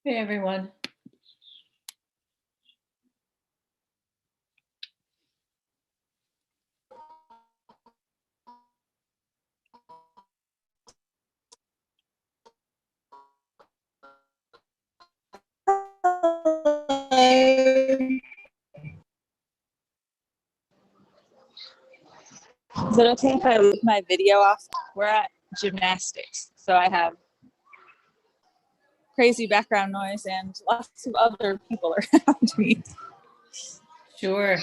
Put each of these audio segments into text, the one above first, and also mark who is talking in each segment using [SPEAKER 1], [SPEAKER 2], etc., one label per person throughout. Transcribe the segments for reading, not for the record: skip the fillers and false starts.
[SPEAKER 1] Hey, everyone.
[SPEAKER 2] Is it okay if I leave my video off? We're at gymnastics, so I have crazy background noise and lots of other people around me.
[SPEAKER 1] Sure.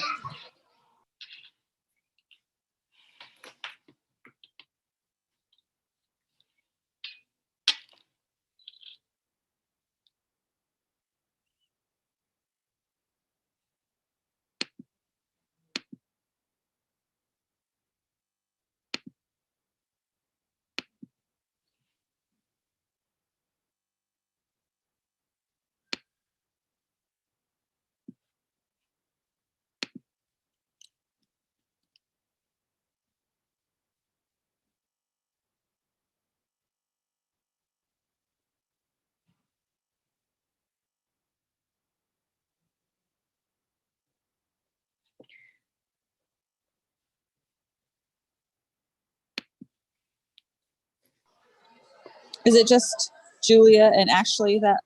[SPEAKER 2] Is it just Julia and Ashley that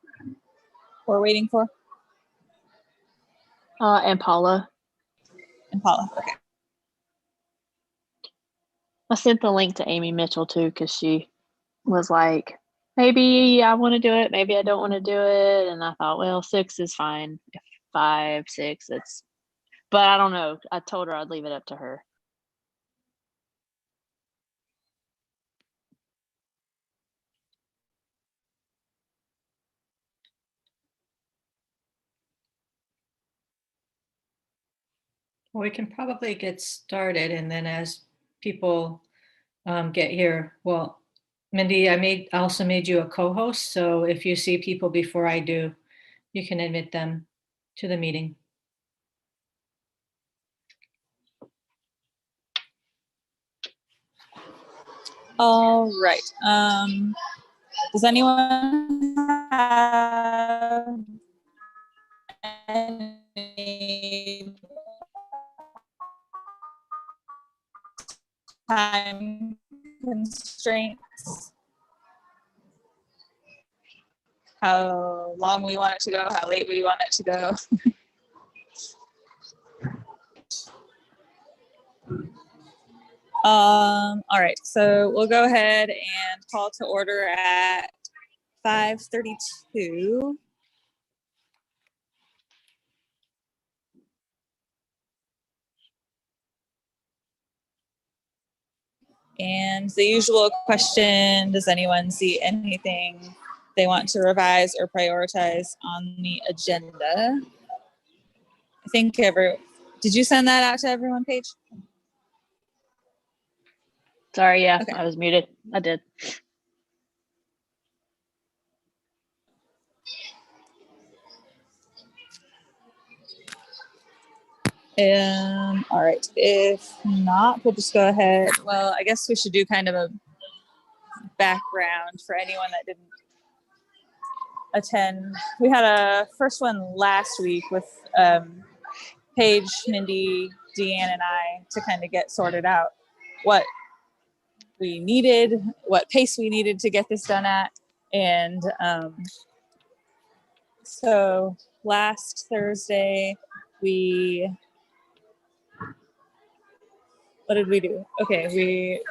[SPEAKER 2] we're waiting for?
[SPEAKER 3] And Paula.
[SPEAKER 2] And Paula, okay.
[SPEAKER 3] I sent the link to Amy Mitchell too, because she was like, maybe I want to do it, maybe I don't want to do it. And I thought, well, 6 is fine. If 5, 6, it's, but I don't know. I told her I'd leave it up to her.
[SPEAKER 1] Well, we can probably get started, and then as people get here, well, Mindy, I also made you a co-host, so if you see people before I do, you can admit them to the meeting.
[SPEAKER 2] All right. Does anyone have any time constraints? How long we want it to go, how late we want it to go. All right, so we'll go ahead and call to order at 5:32. And the usual question, does anyone see anything they want to revise or prioritize on the agenda? I think did you send that out to everyone, Paige?
[SPEAKER 3] Sorry, yeah,
[SPEAKER 2] Okay.
[SPEAKER 3] I was muted. I did.
[SPEAKER 2] All right, if not, we'll just go ahead. Well, I guess we should do kind of a background for anyone that didn't attend. We had a first one last week with Paige, Mindy, Deanne, and I to kind of get sorted out what we needed, what pace we needed to get this done at. And so last Thursday, what did we do? Okay, we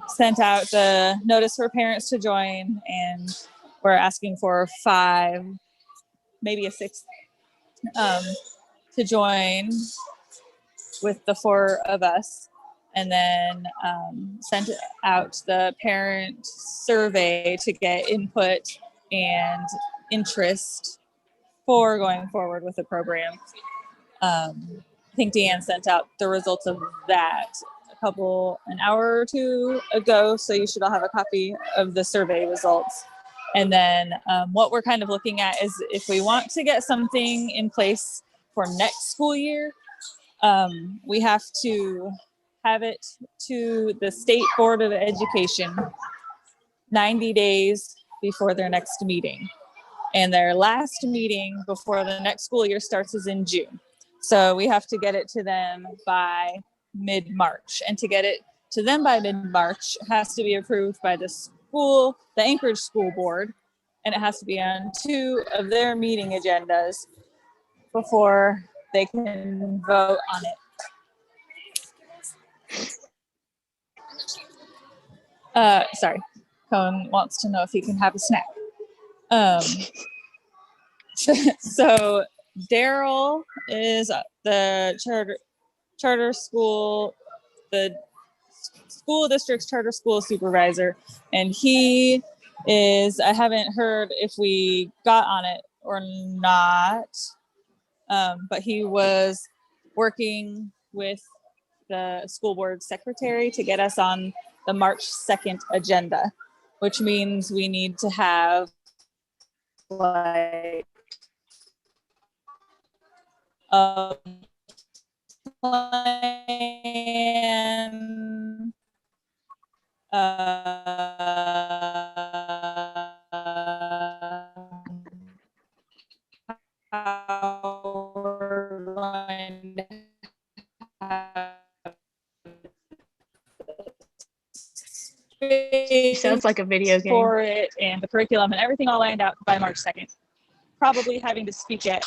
[SPEAKER 2] sent out the notice for parents to join, and we're asking for 5, maybe a 6th, to join with the 4 of us, and then sent out the parent survey to get input and interest for going forward with the program. I think Deanne sent out the results of that an hour or 2 ago, so you should all have a copy of the survey results. And then what we're kind of looking at is if we want to get something in place for next school year, we have to have it to the State Board of Education 90 days before their next meeting. and their last meeting before the next school year starts is in June. So we have to get it to them by mid-March, and to get it to them by mid-March has to be approved by the Anchorage School Board, and it has to be on 2 of their meeting agendas before they can vote on it. Sorry, Cohen wants to know if he can have a snack. So Daryl is the charter school, the school district's charter school supervisor, and he is, I haven't heard if we got on it or not, but he was working with the school board secretary to get us on the March 2nd agenda, which means we need to have like a plan, how we're going to
[SPEAKER 3] Sounds like a video game.
[SPEAKER 2] for it, and the curriculum and everything all lined out by March 2nd. Probably having to speak yet.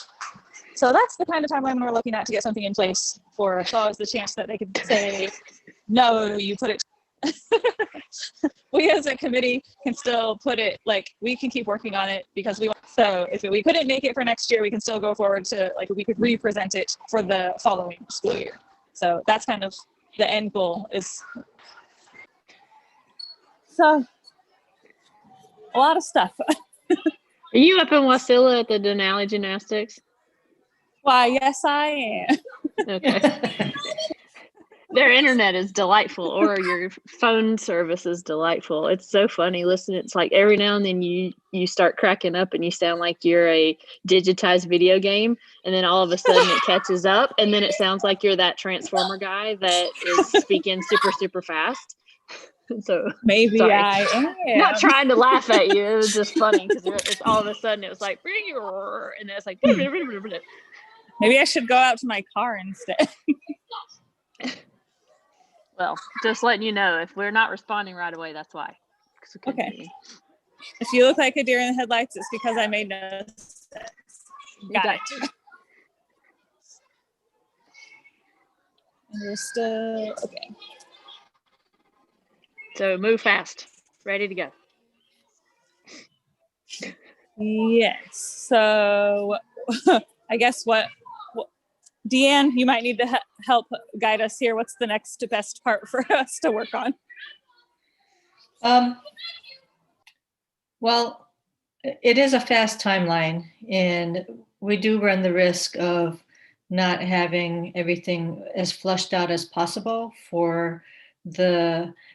[SPEAKER 2] So that's the kind of timeline we're looking at to get something in place for. So always the chance that they could say, no, you put it. We as a committee can still put it, like, we can keep working on it because we want. So if we couldn't make it for next year, we can still go forward to, like, we could re-present it for the following school year. So that's kind of the end goal is. So a lot of stuff.
[SPEAKER 3] Are you up in Wasilla at the Denali Gymnastics?
[SPEAKER 2] Why, yes, I am.
[SPEAKER 3] Okay. Their internet is delightful, or your phone service is delightful. It's so funny. Listen, it's like every now and then you start cracking up and you sound like you're a digitized video game, and then all of a sudden it catches up, and then it sounds like you're that Transformer guy that is speaking super, super fast. So
[SPEAKER 2] maybe
[SPEAKER 3] sorry.
[SPEAKER 2] I am.
[SPEAKER 3] Not trying to laugh at you. It was just funny because it's all of a sudden it was like, and then it's like,
[SPEAKER 2] maybe I should go out to my car instead.
[SPEAKER 3] Well, just letting you know, if we're not responding right away, that's why.
[SPEAKER 2] Okay. If you look like a deer in the headlights, it's because I made no sense. Got it. And we're still okay.
[SPEAKER 3] So move fast. Ready to go.
[SPEAKER 2] Yes. So I guess what Deanne, you might need to help guide us here. What's the next best part for us to work on?
[SPEAKER 1] Well, it is a fast timeline, and we do run the risk of not having everything as flushed out as possible for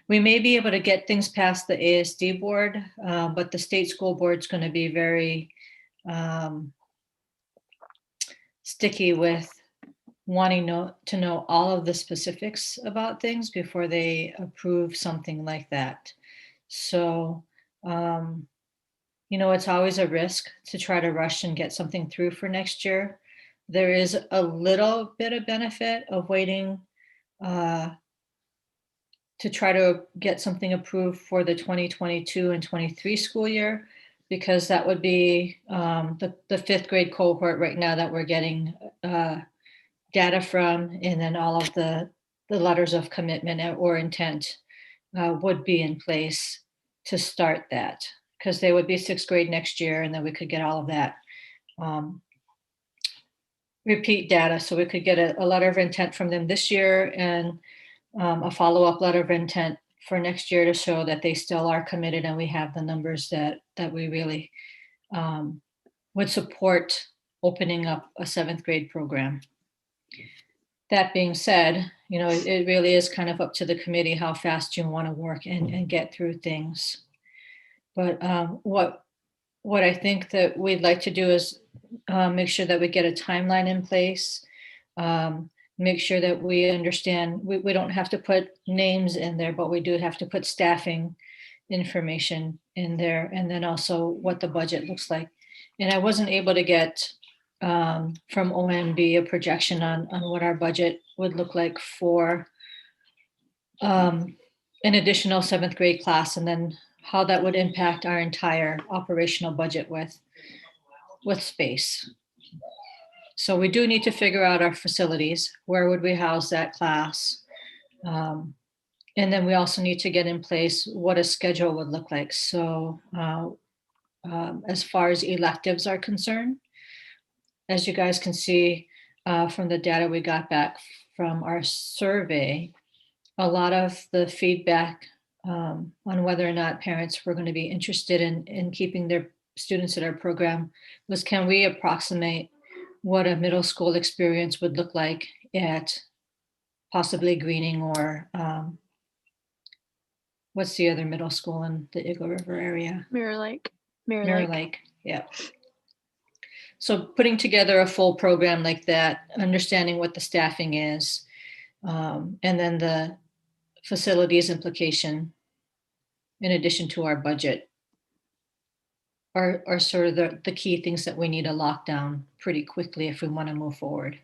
[SPEAKER 1] we may be able to get things past the ASD board, but the state school board is going to be very sticky with wanting to know all of the specifics about things before they approve something like that. So, it's always a risk to try to rush and get something through for next year. There is a little bit of benefit of waiting to try to get something approved for the 2022 and 23 school year, because that would be the fifth grade cohort right now that we're getting data from, and then all of the letters of commitment or intent would be in place to start that, because they would be sixth grade next year, and then we could get all of that repeat data. So we could get a letter of intent from them this year, and a follow-up letter of intent for next year to show that they still are committed, and we have the numbers that we really would support opening up a seventh grade program. That being said, it really is kind of up to the committee how fast you want to work and get through things. But what I think that we'd like to do is make sure that we get a timeline in place, make sure that we understand, we don't have to put names in there, but we do have to put staffing information in there, and then also what the budget looks like. And I wasn't able to get from OMB a projection on what our budget would look like for an additional seventh grade class, and then how that would impact our entire operational budget with space. So we do need to figure out our facilities. Where would we house that class? And then we also need to get in place what a schedule would look like. So as far as electives are concerned, as you guys can see from the data we got back from our survey, a lot of the feedback on whether or not parents were going to be interested in keeping their students in our program was, can we approximate what a middle school experience would look like at possibly Greening or what's the other middle school in the Eagle River area?
[SPEAKER 3] Mirror Lake.
[SPEAKER 1] Mirror Lake, yeah. So putting together a full program like that, understanding what the staffing is, and then the facilities implication, in addition to our budget, are sort of the key things that we need to lock down pretty quickly if we want to move forward.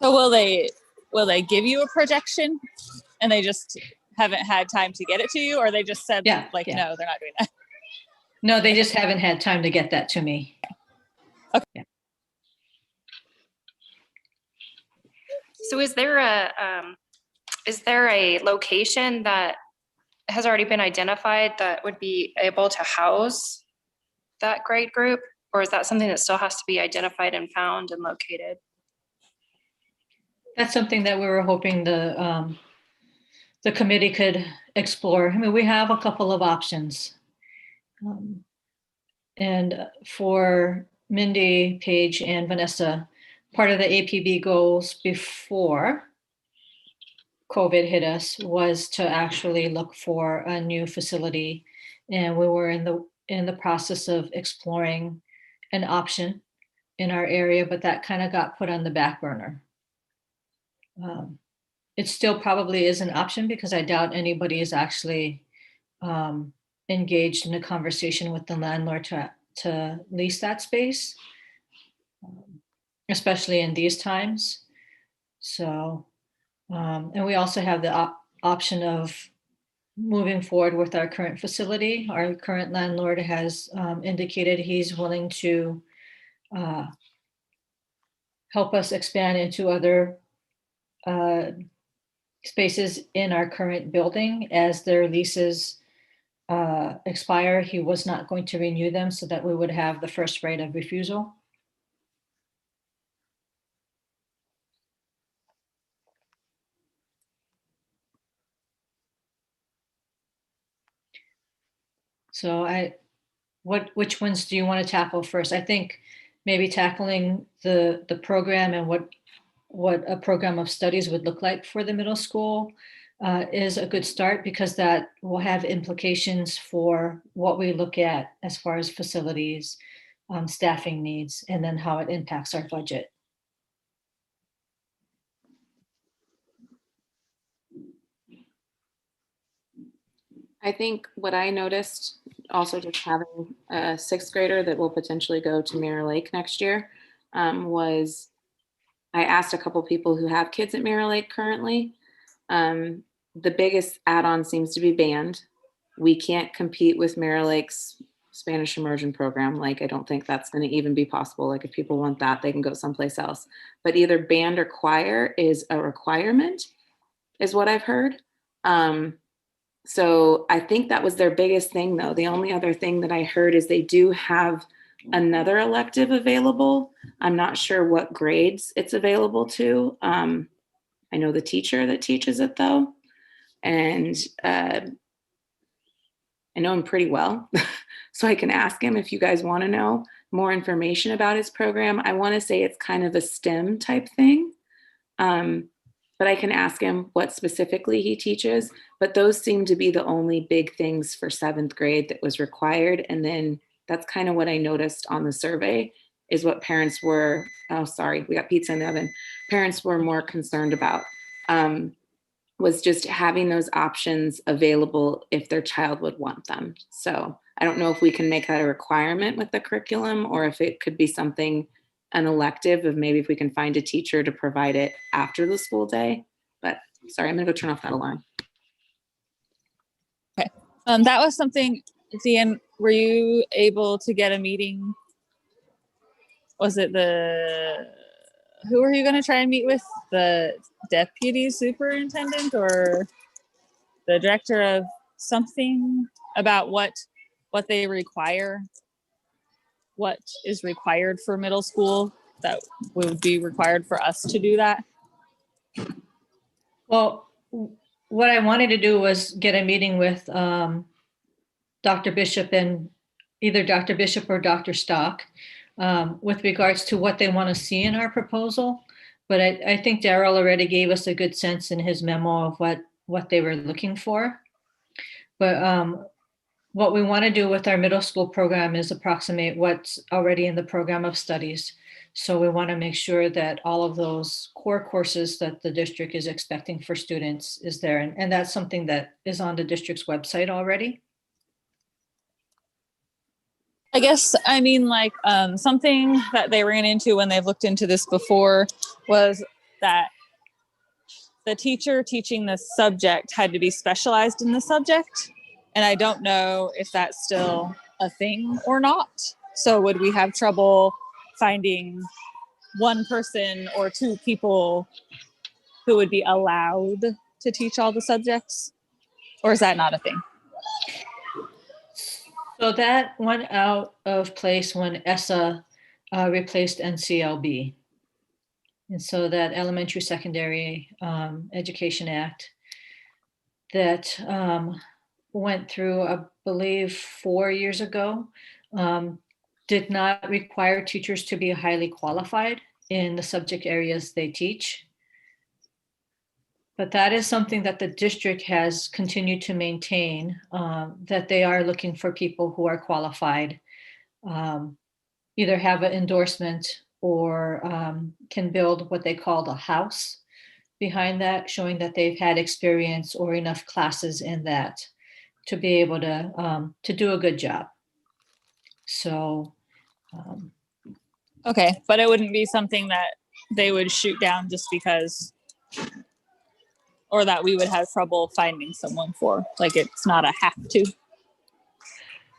[SPEAKER 2] So will they give you a projection and they just haven't had time to get it to you, or they just said
[SPEAKER 1] Yeah,
[SPEAKER 2] like,
[SPEAKER 1] yeah.
[SPEAKER 2] no, they're not doing that?
[SPEAKER 1] No, they just haven't had time to get that to me.
[SPEAKER 2] Okay.
[SPEAKER 1] Yeah.
[SPEAKER 4] So is there a location that has already been identified that would be able to house that grade group? Or is that something that still has to be identified and found and located?
[SPEAKER 1] That's something that we were hoping the committee could explore. I mean, we have a couple of options. And for Mindy, Paige, and Vanessa, part of the APB goals before COVID hit us was to actually look for a new facility. And we were in the process of exploring an option in our area, but that kind of got put on the back burner. It still probably is an option because I doubt anybody is actually engaged in a conversation with the landlord to lease that space, especially in these times. So, and we also have the option of moving forward with our current facility. Our current landlord has indicated he's willing to help us expand into other spaces in our current building as their leases expire. He was not going to renew them so that we would have the first right of refusal. So which ones do you want to tackle first? I think maybe tackling the program and what a program of studies would look like for the middle school is a good start, because that will have implications for what we look at as far as facilities, staffing needs, and then how it impacts our budget.
[SPEAKER 5] I think what I noticed, also just having a sixth grader that will potentially go to Mirror Lake next year, was I asked a couple people who have kids at Mirror Lake currently. The biggest add-on seems to be band. We can't compete with Mirror Lake's Spanish immersion program. Like, I don't think that's going to even be possible. Like, if people want that, they can go someplace else. But either band or choir is a requirement, is what I've heard. So I think that was their biggest thing, though. The only other thing that I heard is they do have another elective available. I'm not sure what grades it's available to. I know the teacher that teaches it, though. And I know him pretty well. So I can ask him if you guys want to know more information about his program. I want to say it's kind of a STEM type thing. But I can ask him what specifically he teaches. But those seem to be the only big things for seventh grade that was required. And then that's kind of what I noticed on the survey is what parents were, oh, sorry, we got pizza in the oven. Parents were more concerned about. was just having those options available if their child would want them. So I don't know if we can make that a requirement with the curriculum, or if it could be something, an elective of maybe if we can find a teacher to provide it after the school day. But sorry, I'm gonna go turn off that alarm.
[SPEAKER 2] That was something, Dan, were you able to get a meeting? Was it who are you going to try and meet with? The deputy superintendent or the director of something about what they require? What is required for middle school that would be required for us to do that?
[SPEAKER 1] Well, what I wanted to do was get a meeting with Dr. Bishop and either Dr. Bishop or Dr. Stock with regards to what they want to see in our proposal. But I think Daryl already gave us a good sense in his memo of what they were looking for. But what we want to do with our middle school program is approximate what's already in the program of studies. So we want to make sure that all of those core courses that the district is expecting for students is there. And that's something that is on the district's website already.
[SPEAKER 2] I guess, I mean, like something that they ran into when they've looked into this before was that the teacher teaching the subject had to be specialized in the subject. And I don't know if that's still a thing or not. So would we have trouble finding one person or two people who would be allowed to teach all the subjects? Or is that not a thing?
[SPEAKER 1] So that went out of place when ESSA replaced NCLB. And so that Elementary Secondary Education Act that went through, I believe, 4 years ago, did not require teachers to be highly qualified in the subject areas they teach. But that is something that the district has continued to maintain, that they are looking for people who are qualified, either have an endorsement or can build what they call the house behind that, showing that they've had experience or enough classes in that to be able to do a good job. So.
[SPEAKER 2] Okay, but it wouldn't be something that they would shoot down just because, or that we would have trouble finding someone for. Like it's not a have to.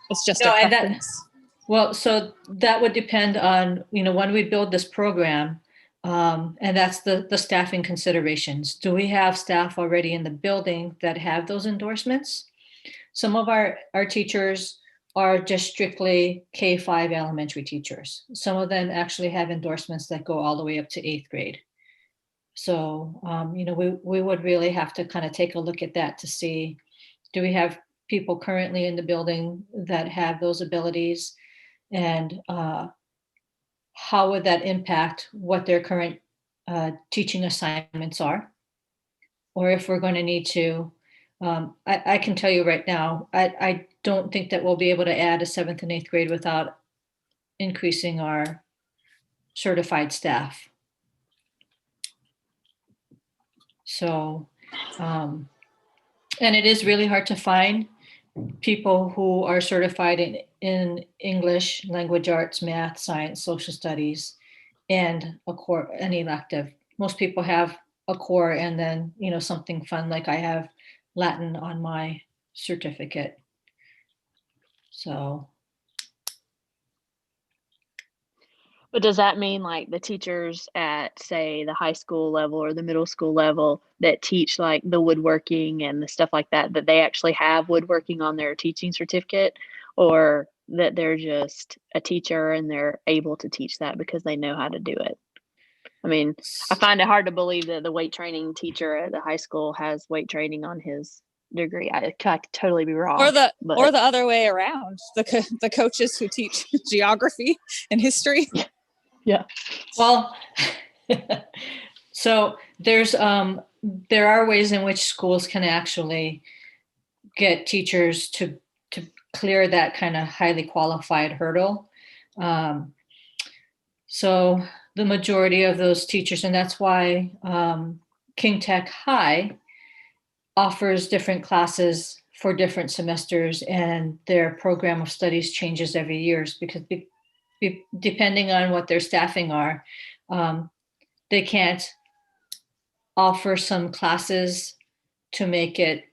[SPEAKER 2] It's just
[SPEAKER 1] No,
[SPEAKER 2] a
[SPEAKER 1] and
[SPEAKER 2] preference.
[SPEAKER 1] Well, so that would depend on, when we build this program, and that's the staffing considerations. Do we have staff already in the building that have those endorsements? Some of our teachers are just strictly K-5 elementary teachers. Some of them actually have endorsements that go all the way up to 8th grade. So, we would really have to kind of take a look at that to see, do we have people currently in the building that have those abilities? And how would that impact what their current teaching assignments are? Or if we're going to need to, I can tell you right now, I don't think that we'll be able to add a 7th and 8th grade without increasing our certified staff. So, and it is really hard to find people who are certified in English, language arts, math, science, social studies, and a core, an elective. Most people have a core and then, something fun like I have Latin on my certificate. So.
[SPEAKER 3] But does that mean like the teachers at, say, the high school level or the middle school level that teach like the woodworking and the stuff like that, that they actually have woodworking on their teaching certificate, or that they're just a teacher and they're able to teach that because they know how to do it? I mean, I find it hard to believe that the weight training teacher at the high school has weight training on his degree. I could totally be wrong.
[SPEAKER 2] Or the other way around, the coaches who teach geography and history.
[SPEAKER 3] Yeah.
[SPEAKER 1] Well, so there are ways in which schools can actually get teachers to clear that kind of highly qualified hurdle. So the majority of those teachers, and that's why King Tech High offers different classes for different semesters, and their program of studies changes every year because depending on what their staffing are, they can't offer some classes to make it,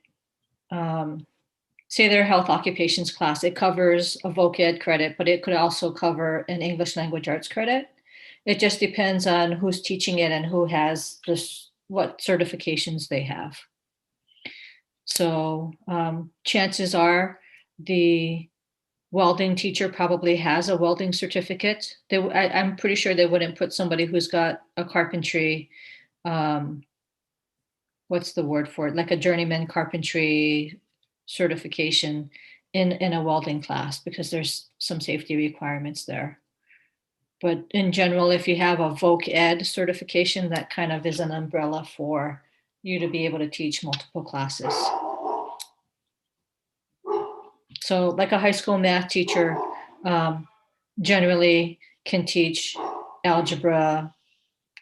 [SPEAKER 1] say their health occupations class, it covers a voc ed credit, but it could also cover an English language arts credit. It just depends on who's teaching it and who has this, what certifications they have. So chances are the welding teacher probably has a welding certificate. I'm pretty sure they wouldn't put somebody who's got a carpentry, what's the word for it? Like a journeyman carpentry certification in a welding class because there's some safety requirements there. But in general, if you have a voc ed certification, that kind of is an umbrella for you to be able to teach multiple classes. So like a high school math teacher generally can teach algebra,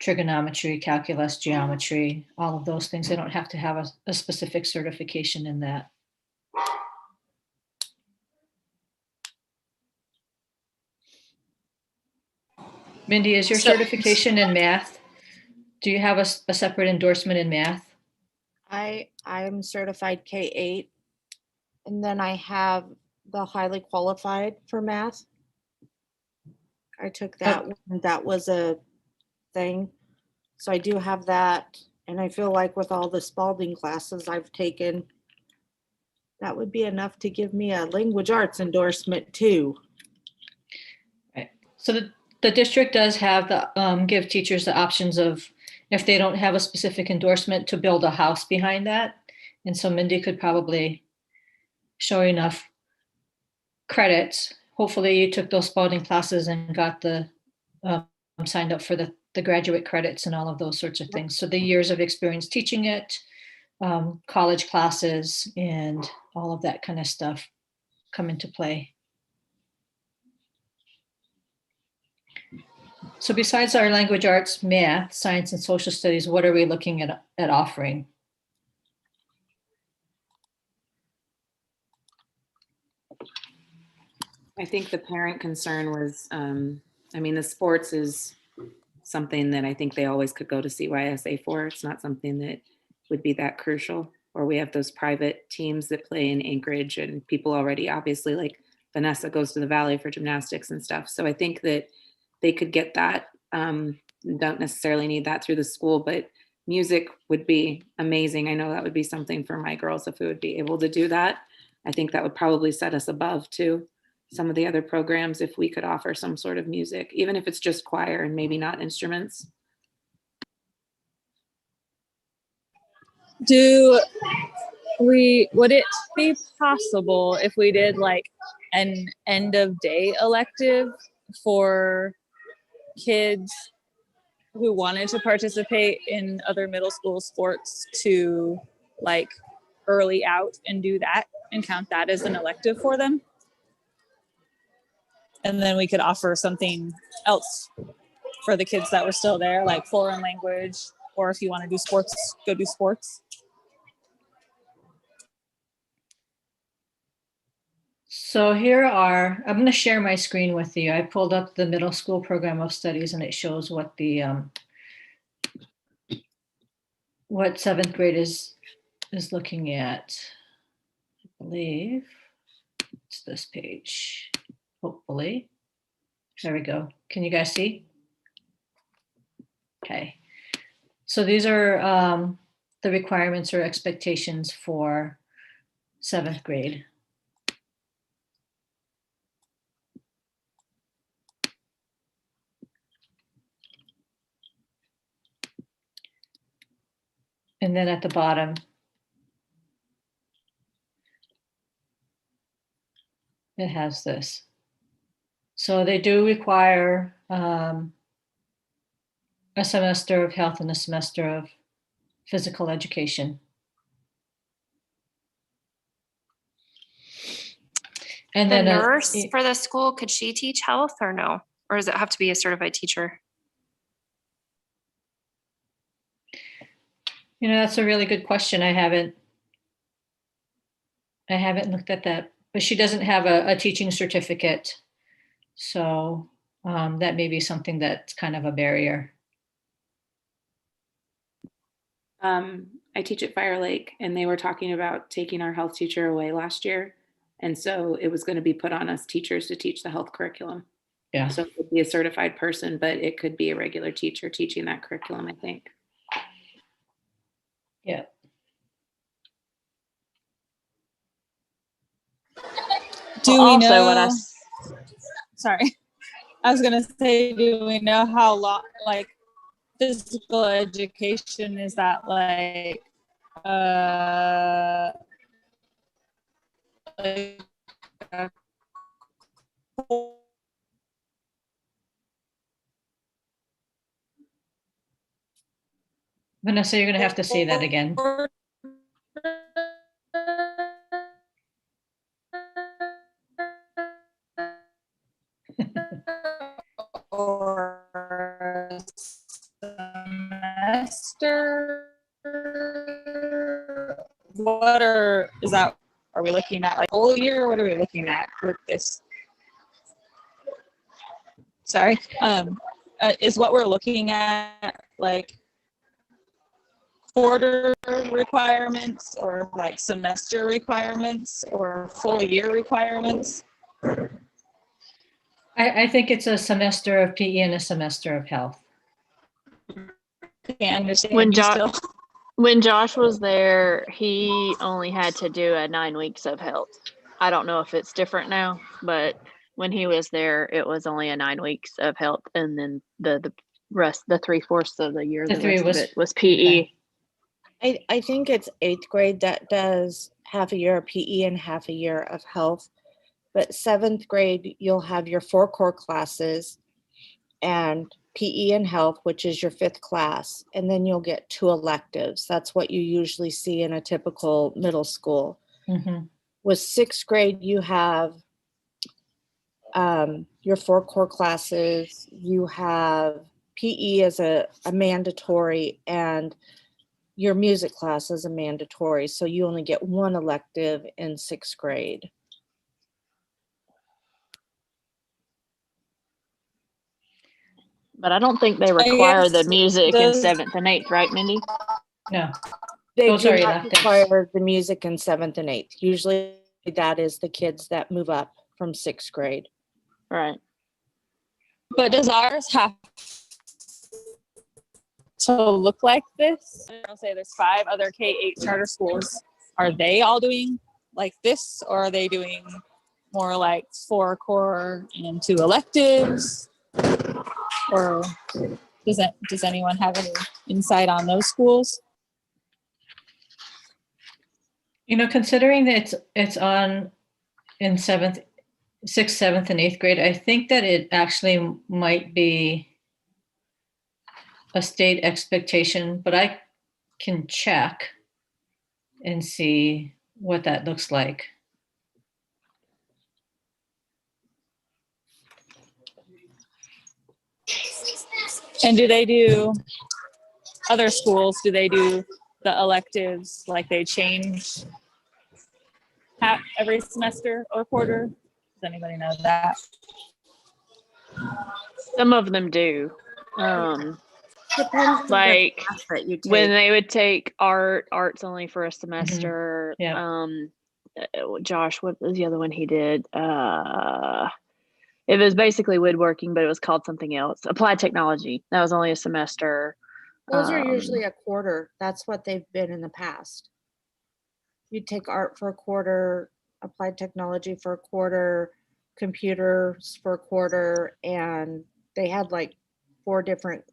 [SPEAKER 1] trigonometry, calculus, geometry, all of those things. They don't have to have a specific certification in that. Mindy, is your certification in math? Do you have a separate endorsement in math?
[SPEAKER 6] I'm certified K-8, and then I have the highly qualified for math. I took that one. That was a thing. So I do have that, and I feel like with all the Spalding classes I've taken, that would be enough to give me a language arts endorsement too.
[SPEAKER 1] Right. So the district does have the give teachers the options of, if they don't have a specific endorsement, to build a house behind that. And so Mindy could probably show enough credits. Hopefully you took those Spalding classes and got the signed up for the graduate credits and all of those sorts of things. So the years of experience teaching it, college classes, and all of that kind of stuff come into play. So besides our language arts, math, science, and social studies, what are we looking at offering?
[SPEAKER 5] I think the parent concern was, I mean, the sports is something that I think they always could go to CYSA for. It's not something that would be that crucial. Or we have those private teams that play in Anchorage, and people already, obviously, like Vanessa goes to the Valley for gymnastics and stuff. So I think that they could get that. Don't necessarily need that through the school, but music would be amazing. I know that would be something for my girls if we would be able to do that. I think that would probably set us above too some of the other programs if we could offer some sort of music, even if it's just choir and maybe not instruments.
[SPEAKER 2] Would it be possible if we did like an end of day elective for kids who wanted to participate in other middle school sports to like early out and do that and count that as an elective for them? And then we could offer something else for the kids that were still there, like foreign language, or if you want to do sports, go do sports.
[SPEAKER 1] So here are, I'm going to share my screen with you. I pulled up the middle school program of studies, and it shows what the what seventh grade is looking at. I believe it's this page. Hopefully, there we go. Can you guys see? Okay. So these are the requirements or expectations for seventh grade. And then at the bottom, it has this. So they do require a semester of health and a semester of physical education. And
[SPEAKER 4] The
[SPEAKER 1] then
[SPEAKER 4] nurse for the school, could she teach health or no? Or does it have to be a certified teacher?
[SPEAKER 1] You know, that's a really good question. I haven't I haven't looked at that, but she doesn't have a teaching certificate. So that may be something that's kind of a barrier.
[SPEAKER 5] I teach at Fire Lake, and they were talking about taking our health teacher away last year. And so it was going to be put on us teachers to teach the health curriculum.
[SPEAKER 1] Yeah.
[SPEAKER 5] So it could be a certified person, but it could be a regular teacher teaching that curriculum, I think.
[SPEAKER 1] Yeah.
[SPEAKER 2] Do
[SPEAKER 3] Well,
[SPEAKER 2] we
[SPEAKER 3] also
[SPEAKER 2] know?
[SPEAKER 3] what
[SPEAKER 2] Sorry, I was gonna say, do we know how long, like, physical education is that like? Like a
[SPEAKER 1] Vanessa, you're going to have to say that again.
[SPEAKER 2] or semester? What are we looking at, like whole year? What are we looking at with this? Sorry, is what we're looking at like quarter requirements or like semester requirements or full year requirements?
[SPEAKER 1] I think it's a semester of PE and a semester of health.
[SPEAKER 2] Can't understand
[SPEAKER 3] when
[SPEAKER 2] you still.
[SPEAKER 3] when Josh was there, he only had to do a 9 weeks of health. I don't know if it's different now, but when he was there, it was only a 9 weeks of health, and then the rest, the 3/4 of the year,
[SPEAKER 1] The
[SPEAKER 3] the
[SPEAKER 1] three
[SPEAKER 3] rest
[SPEAKER 1] was-
[SPEAKER 3] of it was PE.
[SPEAKER 1] okay.
[SPEAKER 6] I think it's 8th grade that does half a year of PE and half a year of health. But 7th grade, you'll have your 4 core classes and PE and health, which is your 5th class. And then you'll get 2 electives. That's what you usually see in a typical middle school.
[SPEAKER 1] Mhm.
[SPEAKER 6] With 6th grade, you have your 4 core classes. You have PE as a mandatory, and your music class is a mandatory. So you only get 1 elective in 6th grade.
[SPEAKER 3] But I don't think they require the
[SPEAKER 2] guess
[SPEAKER 3] music in
[SPEAKER 2] those-
[SPEAKER 3] 7th and 8th, right, Mindy?
[SPEAKER 1] No.
[SPEAKER 6] They
[SPEAKER 1] Those
[SPEAKER 6] do
[SPEAKER 1] are
[SPEAKER 6] not
[SPEAKER 1] electives.
[SPEAKER 6] require the music in 7th and 8th. Usually that is the kids that move up from 6th grade.
[SPEAKER 3] Right.
[SPEAKER 2] But does ours have to look like this? I'll say there's 5 other K-8 charter schools. Are they all doing like this, or are they doing more like 4 core and 2 electives? Or does anyone have any insight on those schools?
[SPEAKER 1] Considering that it's on in 6th, 7th, and 8th grade, I think that it actually might be a state expectation, but I can check and see what that looks like.
[SPEAKER 2] And do they do, other schools, do they do the electives, like they change every semester or quarter? Does anybody know that?
[SPEAKER 3] Some of them do.
[SPEAKER 6] Depends on the
[SPEAKER 3] Like
[SPEAKER 6] class that you take.
[SPEAKER 3] when they would take art's only for a semester.
[SPEAKER 1] Yeah.
[SPEAKER 3] Josh, what was the other one he did? It was basically woodworking, but it was called something else. Applied technology. That was only a semester.
[SPEAKER 6] Those are usually a quarter. That's what they've been in the past. You take art for a quarter, applied technology for a quarter, computers for a quarter, and they had like 4 different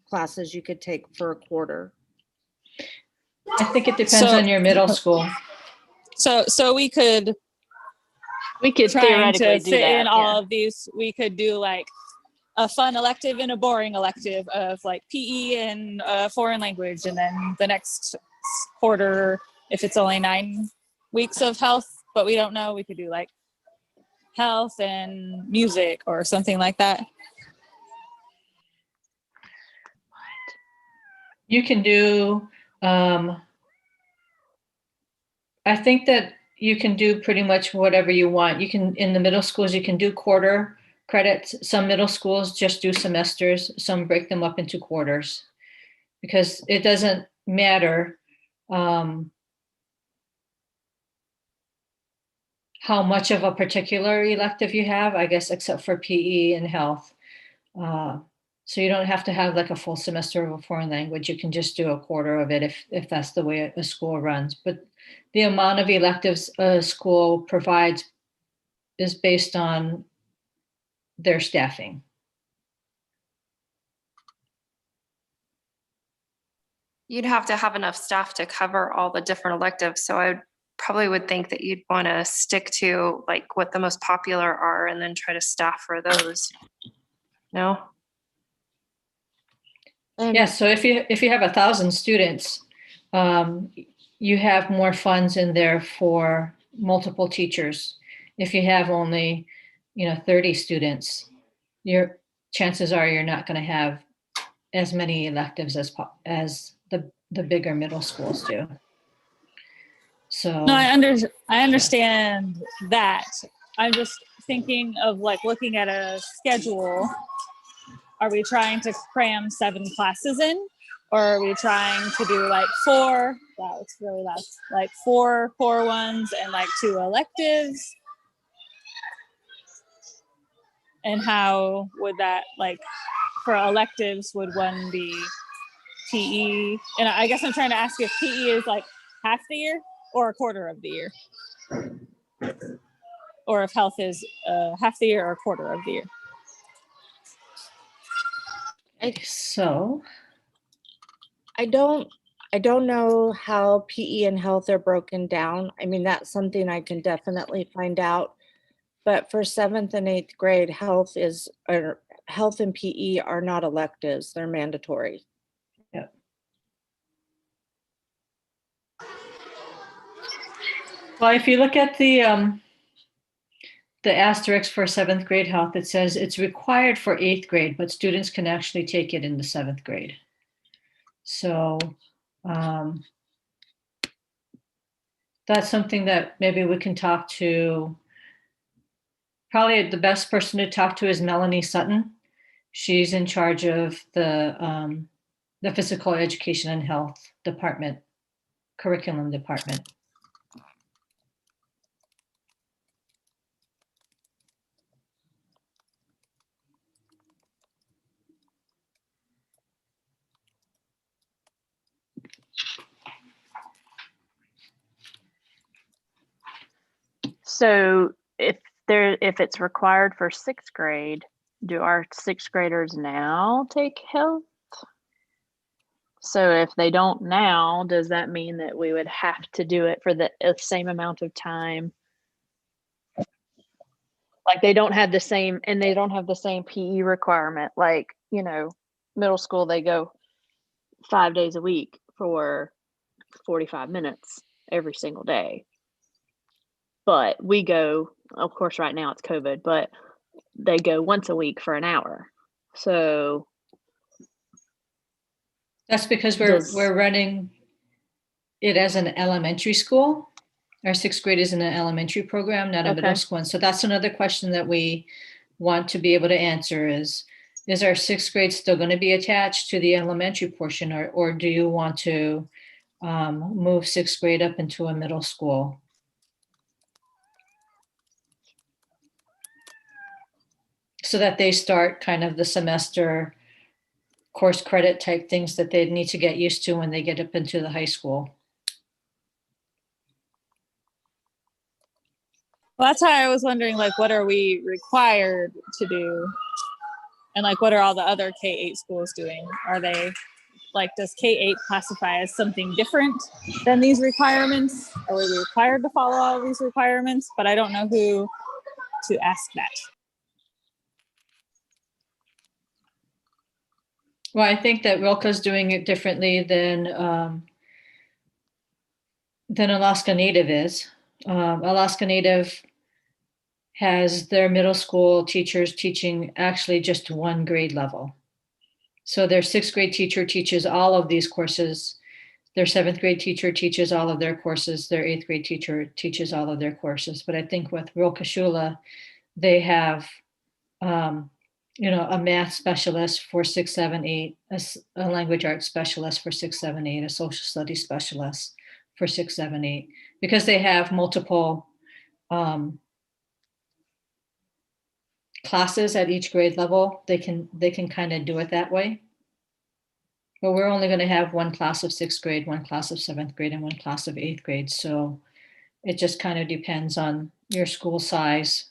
[SPEAKER 6] classes you could take for a quarter.
[SPEAKER 1] I think it depends on your middle school.
[SPEAKER 2] So we could
[SPEAKER 3] we could
[SPEAKER 2] trying
[SPEAKER 3] theoretically
[SPEAKER 2] to
[SPEAKER 3] do
[SPEAKER 2] fit
[SPEAKER 3] that.
[SPEAKER 2] in all of these. We could do like a fun elective and a boring elective of like PE and foreign language, and then the next quarter, if it's only 9 weeks of health, but we don't know, we could do like health and music or something like that.
[SPEAKER 1] You can do, I think that you can do pretty much whatever you want. You can, in the middle schools, you can do quarter credits. Some middle schools just do semesters. Some break them up into quarters because it doesn't matter how much of a particular elective you have, I guess, except for PE and health. So you don't have to have like a full semester of a foreign language. You can just do a quarter of it if that's the way a school runs. But the amount of electives a school provides is based on their staffing.
[SPEAKER 4] You'd have to have enough staff to cover all the different electives. So I probably would think that you'd want to stick to like what the most popular are and then try to staff for those. No?
[SPEAKER 1] Yeah, so if you have 1,000 students, you have more funds in there for multiple teachers. If you have only, 30 students, your chances are you're not going to have as many electives as the bigger middle schools do. So
[SPEAKER 2] No, I understand that. I'm just thinking of like looking at a schedule. Are we trying to cram 7 classes in? Or are we trying to do like 4? Wow, it's really loud. Like 4 core ones and like 2 electives? And how would that, like, for electives, would one be PE? And I guess I'm trying to ask if PE is like half the year or a quarter of the year, or if health is half the year or a quarter of the year.
[SPEAKER 1] So
[SPEAKER 6] I don't know how PE and health are broken down. I mean, that's something I can definitely find out. But for 7th and 8th grade, health and PE are not electives, they're mandatory.
[SPEAKER 1] yeah. Well, if you look at the asterisk for 7th grade health, it says it's required for 8th grade, but students can actually take it in the 7th grade. So that's something that maybe we can talk to. Probably the best person to talk to is Melanie Sutton. She's in charge of the physical education and health department, curriculum department.
[SPEAKER 3] So if it's required for 6th grade, do our 6th graders now take health? So if they don't now, does that mean that we would have to do it for the same amount of time? Like they don't have the same PE requirement. Like, middle school, they go 5 days a week for 45 minutes every single day. But we go, of course, right now it's COVID, but they go once a week for an hour. So
[SPEAKER 1] that's because we're running it as an elementary school. Our 6th grade is in an elementary program, not a middle school one. So that's another question that we want to be able to answer is our 6th grade still going to be attached to the elementary portion, or do you want to move 6th grade up into a middle school? So that they start kind of the semester course credit type things that they need to get used to when they get up into the high school.
[SPEAKER 2] Well, that's why I was wondering, like, what are we required to do? And like, what are all the other K-8 schools doing? Are they, like, does K-8 classify as something different than these requirements? Are we required to follow all these requirements? But I don't know who to ask that.
[SPEAKER 1] Well, I think that Rilke's doing it differently than Alaska Native is. Alaska Native has their middle school teachers teaching actually just 1 grade level. So their 6th grade teacher teaches all of these courses. their seventh grade teacher teaches all of their courses, their eighth grade teacher teaches all of their courses. But I think with Rokashula, they have, a math specialist for 6, 7, 8, a language arts specialist for 6, 7, 8, a social studies specialist for 6, 7, 8, because they have multiple classes at each grade level. They can kind of do it that way. But we're only going to have one class of 6th grade, one class of 7th grade, and one class of 8th grade. So it just kind of depends on your school size.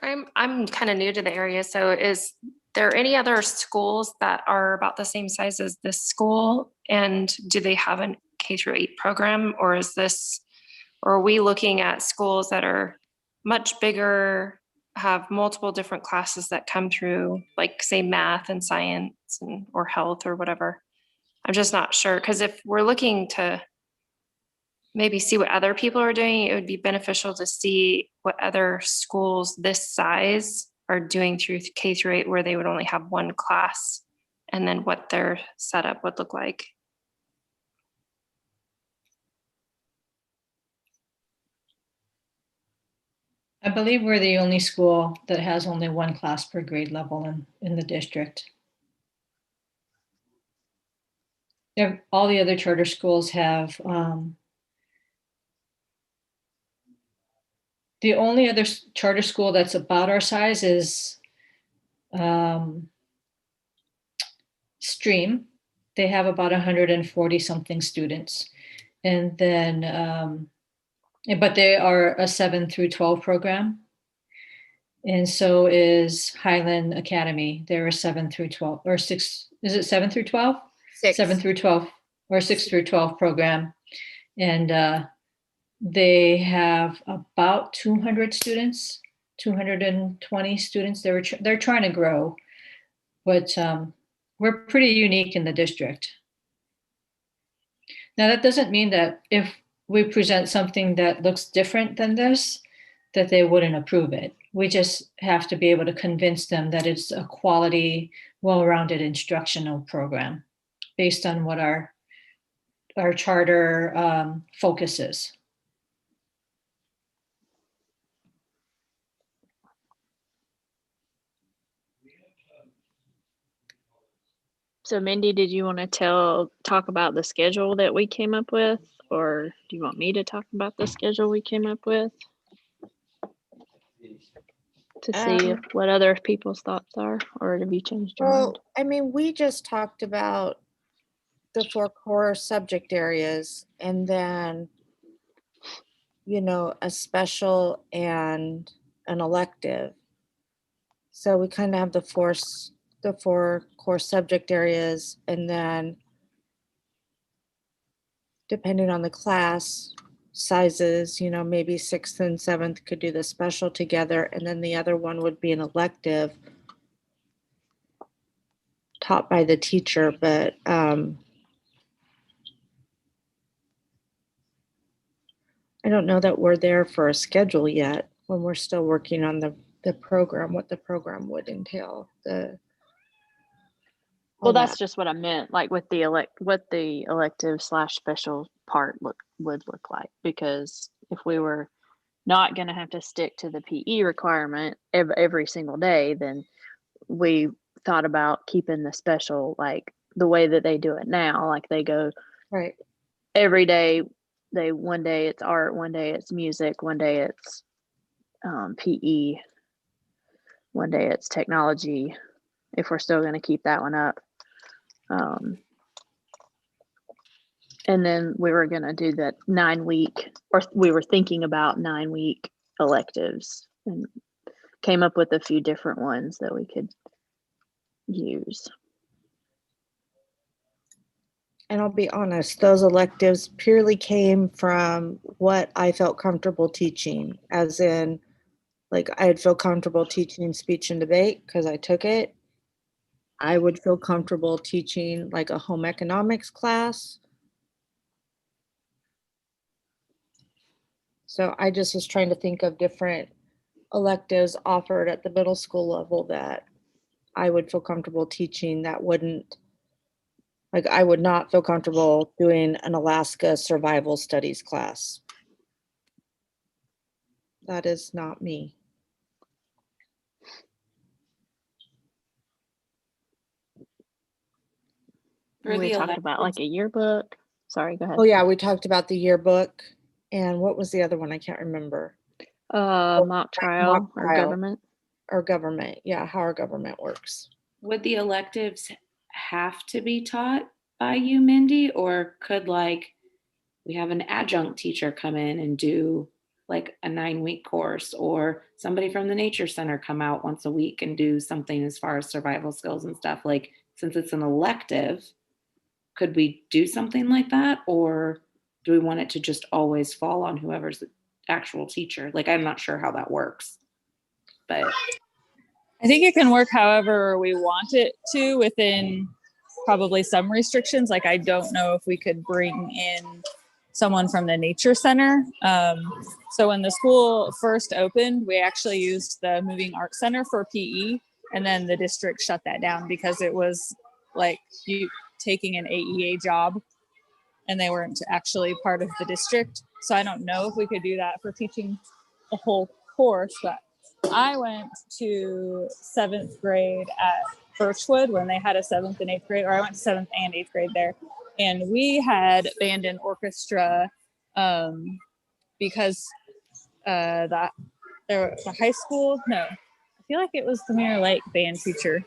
[SPEAKER 4] I'm kind of new to the area, so is there any other schools that are about the same size as this school? And do they have a K through 8 program, or are we looking at schools that are much bigger, have multiple different classes that come through, like say math and science or health or whatever? I'm just not sure, because if we're looking to maybe see what other people are doing, it would be beneficial to see what other schools this size are doing through K through 8, where they would only have one class, and then what their setup would look like.
[SPEAKER 1] I believe we're the only school that has only one class per grade level in the district. All the other charter schools have, the only other charter school that's about our size is Stream. They have about 140 something students. And then, but they are a 7 through 12 program. And so is Highland Academy. They're a 7 through 12 or 6. Is it 7 through 12?
[SPEAKER 6] 6.
[SPEAKER 1] 7 through 12 or 6 through 12 program. And they have about 200 students, 220 students. They're trying to grow, but we're pretty unique in the district. Now, that doesn't mean that if we present something that looks different than this, that they wouldn't approve it. We just have to be able to convince them that it's a quality, well-rounded instructional program based on what our charter focuses.
[SPEAKER 3] So Mindy, did you want to talk about the schedule that we came up with, or do you want me to talk about the schedule we came up with to see what other people's thoughts are, or have you changed your mind?
[SPEAKER 6] Well, I mean, we just talked about the 4 core subject areas and then, a special and an elective. So we kind of have the 4 core subject areas, and then depending on the class sizes, maybe 6th and 7th could do the special together, and then the other one would be an elective taught by the teacher. But I don't know that we're there for a schedule yet, when we're still working on the program, what the program would entail.
[SPEAKER 3] Well, that's just what I meant, like with the what the elective / special part would look like, because if we were not going to have to stick to the PE requirement every single day, then we thought about keeping the special like the way that they do it now. Like they go
[SPEAKER 6] right
[SPEAKER 3] every day. One day it's art, one day it's music, one day it's PE, one day it's technology, if we're still going to keep that one up. And then we were going to do that 9-week, or we were thinking about 9-week electives, and came up with a few different ones that we could use.
[SPEAKER 6] And I'll be honest, those electives purely came from what I felt comfortable teaching, as in, like, I'd feel comfortable teaching speech and debate because I took it. I would feel comfortable teaching like a home economics class. So I just was trying to think of different electives offered at the middle school level that I would feel comfortable teaching that wouldn't Like I would not feel comfortable doing an Alaska survival studies class. That is not me.
[SPEAKER 5] For
[SPEAKER 3] We
[SPEAKER 5] the
[SPEAKER 3] talked about like
[SPEAKER 5] electives,
[SPEAKER 3] a yearbook. Sorry, go ahead.
[SPEAKER 6] Oh yeah, we talked about the yearbook, and what was the other one? I can't remember.
[SPEAKER 3] Mock trial or
[SPEAKER 6] trial.
[SPEAKER 3] government.
[SPEAKER 6] Or government. Yeah, how our government works.
[SPEAKER 5] would the electives have to be taught by you, Mindy, or could like we have an adjunct teacher come in and do like a 9-week course, or somebody from the nature center come out once a week and do something as far as survival skills and stuff? Like, since it's an elective, could we do something like that, or do we want it to just always fall on whoever's the actual teacher? Like, I'm not sure how that works, but
[SPEAKER 2] I think it can work however we want it to within probably some restrictions. Like I don't know if we could bring in someone from the nature center. So when the school first opened, we actually used the moving art center for PE, and then the district shut that down because it was like you taking an AEA job and they weren't actually part of the district. So I don't know if we could do that for teaching a whole course, but I went to 7th grade at Birchwood when they had a 7th and 8th grade, or I went to 7th and 8th grade there. And we had band and orchestra because the high school, no, I feel like it was the Mirror Lake band teacher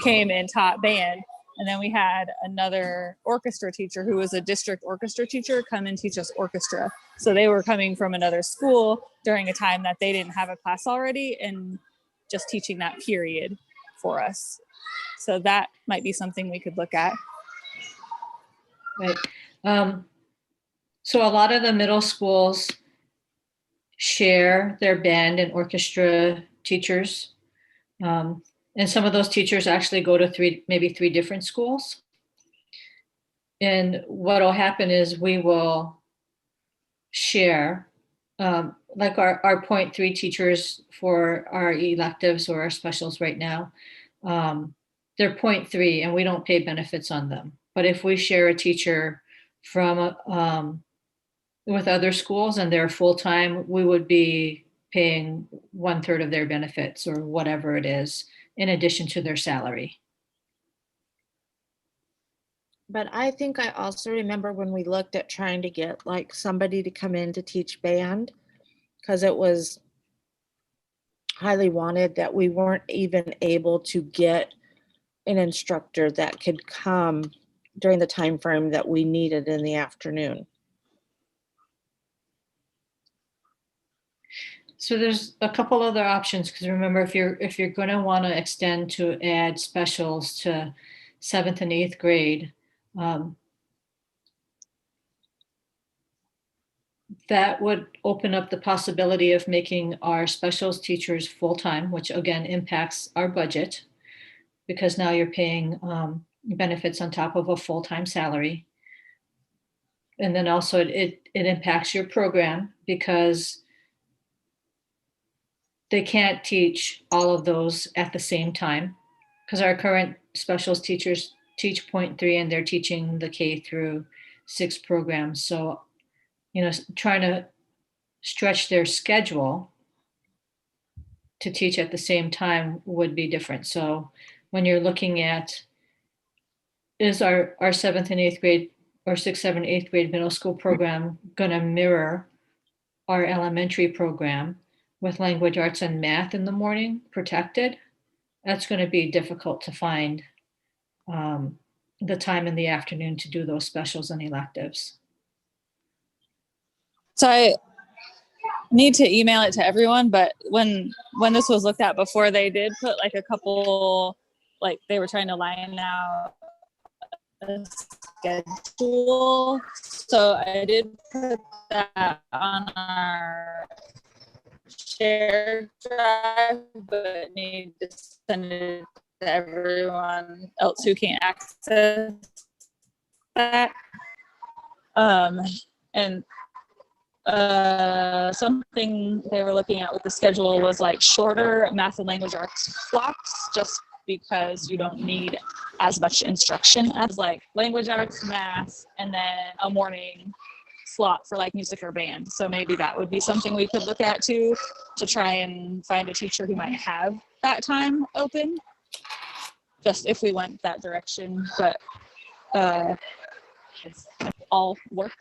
[SPEAKER 2] came and taught band. And then we had another orchestra teacher who was a district orchestra teacher come and teach us orchestra. So they were coming from another school during a time that they didn't have a class already and just teaching that period for us. So that might be something we could look at.
[SPEAKER 1] Right. So a lot of the middle schools share their band and orchestra teachers. And some of those teachers actually go to maybe three different schools. And what will happen is we will share, like our 0.3 teachers for our electives or our specials right now, they're 0.3 and we don't pay benefits on them. But if we share a teacher from with other schools and they're full-time, we would be paying 1/3 of their benefits or whatever it is, in addition to their salary.
[SPEAKER 6] But I think I also remember when we looked at trying to get like somebody to come in to teach band, because it was highly wanted, that we weren't even able to get an instructor that could come during the time frame that we needed in the afternoon.
[SPEAKER 1] So there's a couple other options, because remember, if you're going to want to extend to add specials to 7th and 8th grade, that would open up the possibility of making our specials teachers full-time, which again impacts our budget, because now you're paying benefits on top of a full-time salary. And then also it impacts your program because they can't teach all of those at the same time, because our current specials teachers teach 0.3 and they're teaching the K through 6 programs. So, trying to stretch their schedule to teach at the same time would be different. So when you're looking at, is our 7th and 8th grade or 6th, 7th, 8th grade middle school program going to mirror our elementary program with language arts and math in the morning protected? That's going to be difficult to find the time in the afternoon to do those specials and electives.
[SPEAKER 2] So I need to email it to everyone, but when this was looked at before, they did put like a couple, like they were trying to line out a schedule. So I did put that on our shared drive, but need to send it to everyone else who can't access that. And something they were looking at with the schedule was like shorter math and language arts blocks, just because you don't need as much instruction as like language arts, math, and then a morning slot for like music or band. So maybe that would be something we could look at too, to try and find a teacher who might have that time open, just if we went that direction. But it's all work.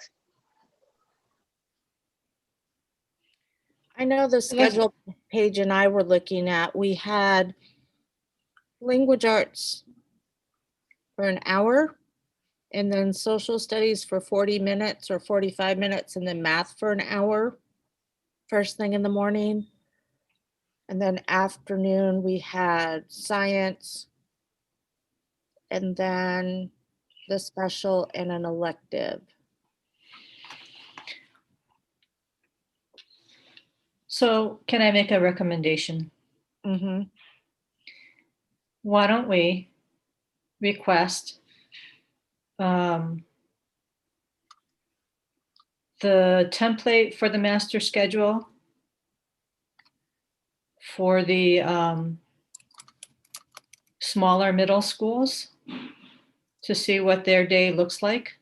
[SPEAKER 6] I know the schedule page and I were looking at, we had language arts for an hour, and then social studies for 40 minutes or 45 minutes, and then math for an hour, first thing in the morning. And then afternoon, we had science, and then the special and an elective.
[SPEAKER 1] So can I make a recommendation?
[SPEAKER 6] Mm-hmm.
[SPEAKER 1] Why don't we request the template for the master schedule for the smaller middle schools to see what their day looks like,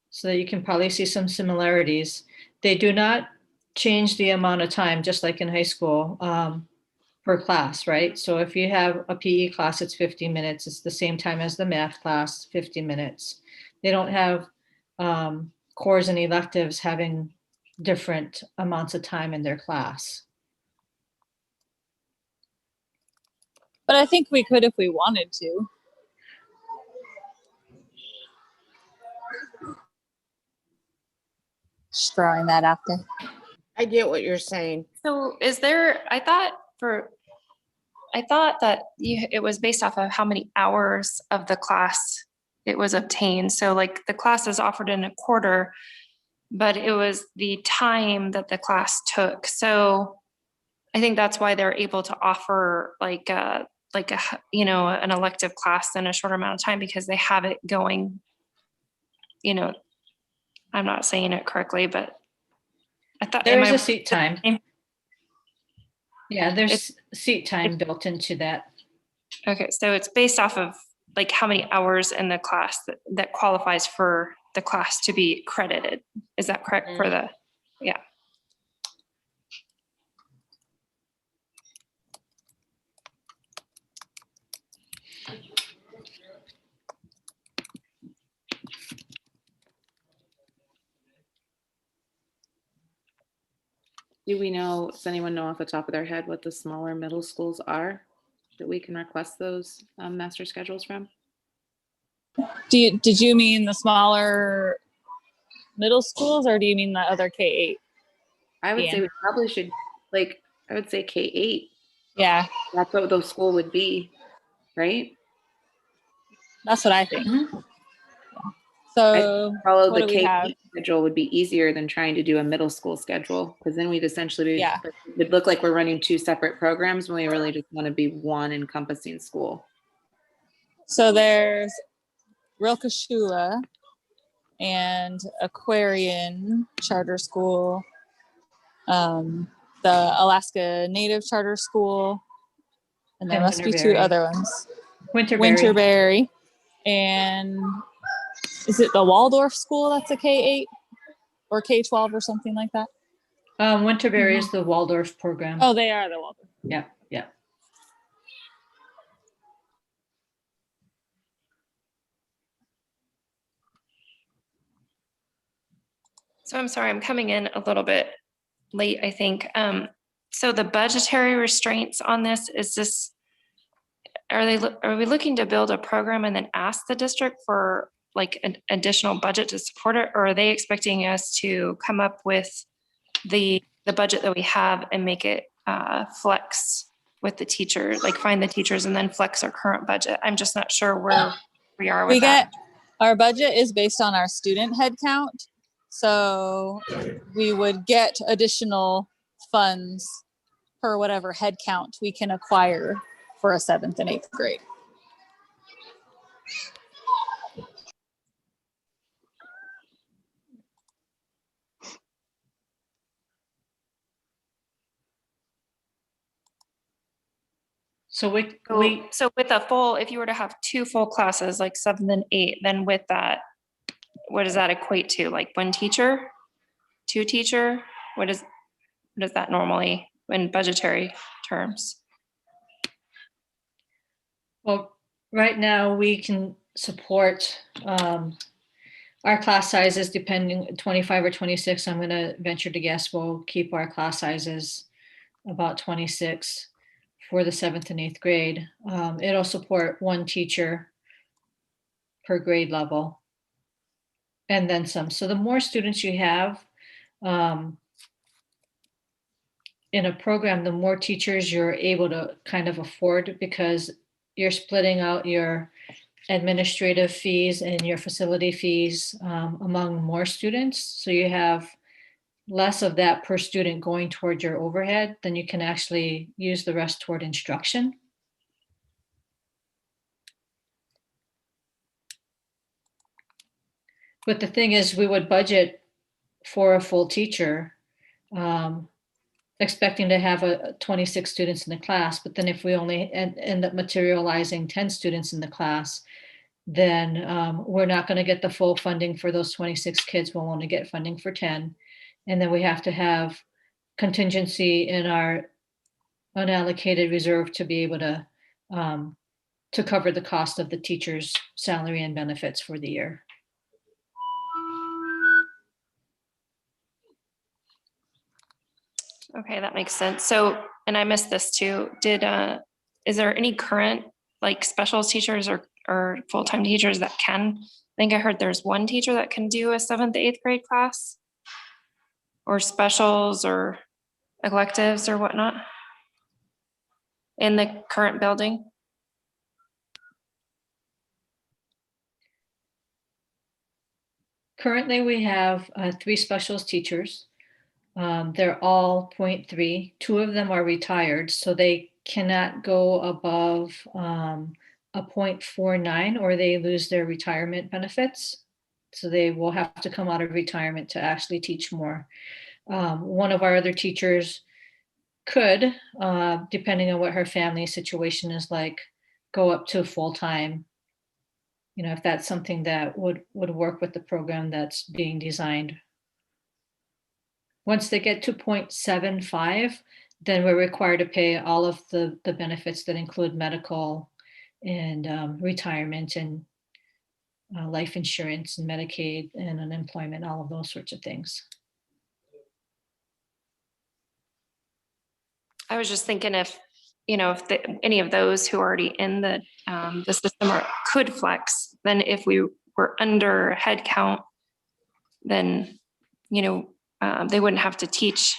[SPEAKER 1] so that you can probably see some similarities. They do not change the amount of time, just like in high school, per class, right? So if you have a PE class, it's 50 minutes. It's the same time as the math class, 50 minutes. They don't have cores and electives having different amounts of time in their class.
[SPEAKER 2] But I think we could if we wanted to. Just throwing that out there.
[SPEAKER 6] I get what you're saying.
[SPEAKER 4] So is there, I thought that it was based off of how many hours of the class it was obtained. So like the class is offered in a quarter, but it was the time that the class took. So I think that's why they're able to offer like a an elective class in a shorter amount of time, because they have it going, I'm not saying it correctly, but I thought
[SPEAKER 1] There is a seat time. Yeah, there's
[SPEAKER 4] It's-
[SPEAKER 1] seat time built into that.
[SPEAKER 4] Okay, so it's based off of like how many hours in the class that qualifies for the class to be credited. Is that correct for the, yeah.
[SPEAKER 5] Do we know, does anyone know off the top of their head what the smaller middle schools are that we can request those master schedules from?
[SPEAKER 2] Did you mean the smaller middle schools, or do you mean the other K-8?
[SPEAKER 5] I would
[SPEAKER 2] Yeah.
[SPEAKER 5] say we probably should, like, I would say K-8.
[SPEAKER 2] Yeah,
[SPEAKER 5] That's what those school would be, right?
[SPEAKER 2] that's what I think.
[SPEAKER 1] Mhm.
[SPEAKER 2] So
[SPEAKER 5] Follow
[SPEAKER 2] what
[SPEAKER 5] the
[SPEAKER 2] do we have?
[SPEAKER 5] K-8 schedule would be easier than trying to do a middle school schedule, because then we'd essentially
[SPEAKER 2] Yeah.
[SPEAKER 5] it'd look like we're running two separate programs when we really just want to be one encompassing school.
[SPEAKER 2] So there's Rilkashula and Aquarian Charter School, the Alaska Native Charter School, and there
[SPEAKER 1] And
[SPEAKER 2] must be two
[SPEAKER 1] Winterberry.
[SPEAKER 2] other ones.
[SPEAKER 1] Winterberry.
[SPEAKER 2] Winterberry, and is it the Waldorf School that's a K-8 or K-12 or something like that?
[SPEAKER 1] Winterberry is the Waldorf program.
[SPEAKER 2] Oh, they are the Waldorf.
[SPEAKER 1] Yeah, yeah.
[SPEAKER 4] So I'm sorry, I'm coming in a little bit late, I think. So the budgetary restraints on this, are we looking to build a program and then ask the district for like an additional budget to support it? Or are they expecting us to come up with the budget that we have and make it flex with the teacher, like find the teachers and then flex our current budget? I'm just not sure where we are with that.
[SPEAKER 2] Our budget is based on our student head count. So we would get additional funds per whatever head count we can acquire for a 7th and 8th grade.
[SPEAKER 1] So we
[SPEAKER 4] So with a full, if you were to have two full classes, like 7th and 8th, then with that, what does that equate to? Like one teacher, two teacher? What does that normally in budgetary terms?
[SPEAKER 1] well, right now we can support our class sizes depending 25 or 26. I'm going to venture to guess we'll keep our class sizes about 26 for the 7th and 8th grade. It'll support one teacher per grade level and then some. So the more students you have in a program, the more teachers you're able to kind of afford because you're splitting out your administrative fees and your facility fees among more students. So you have less of that per student going toward your overhead, then you can actually use the rest toward instruction. But the thing is, we would budget for a full teacher, expecting to have 26 students in the class. But then if we only end up materializing 10 students in the class, then we're not going to get the full funding for those 26 kids. We'll only get funding for 10. And then we have to have contingency in our unallocated reserve to be able to cover the cost of the teacher's salary and benefits for the year.
[SPEAKER 4] Okay, that makes sense. So, and I missed this too. Is there any current like specials teachers or full-time teachers that can, I think I heard there's one teacher that can do a 7th, 8th grade class or specials or electives or whatnot in the current building?
[SPEAKER 1] Currently, we have 3 specials teachers. They're all 0.3. 2 of them are retired, so they cannot go above a 0.49 or they lose their retirement benefits. So they will have to come out of retirement to actually teach more. One of our other teachers could, depending on what her family situation is like, go up to full-time. You know, if that's something that would work with the program that's being designed. Once they get to 0.75, then we're required to pay all of the benefits that include medical and retirement and life insurance and Medicaid and unemployment, all of those sorts of things.
[SPEAKER 4] I was just thinking if any of those who are already in the system could flex, then if we were under head count, then, they wouldn't have to teach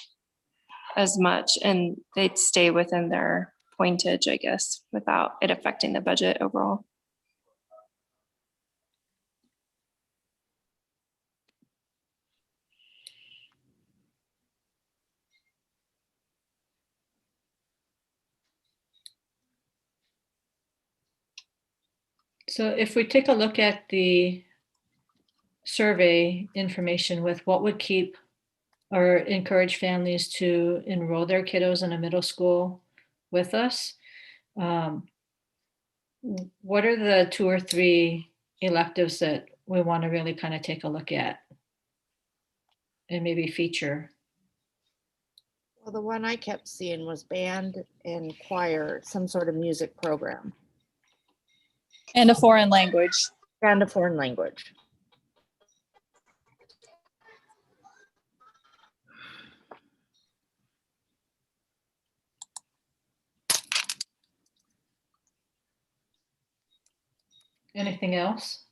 [SPEAKER 4] as much and they'd stay within their pointage, I guess, without it affecting the budget overall.
[SPEAKER 1] So if we take a look at the survey information with what would keep or encourage families to enroll their kiddos in a middle school with us, what are the 2 or 3 electives that we want to really kind of take a look at and maybe feature?
[SPEAKER 6] Well, the one I kept seeing was band and choir, some sort of music program,
[SPEAKER 2] And a foreign language.
[SPEAKER 6] and a foreign language.
[SPEAKER 1] Anything else?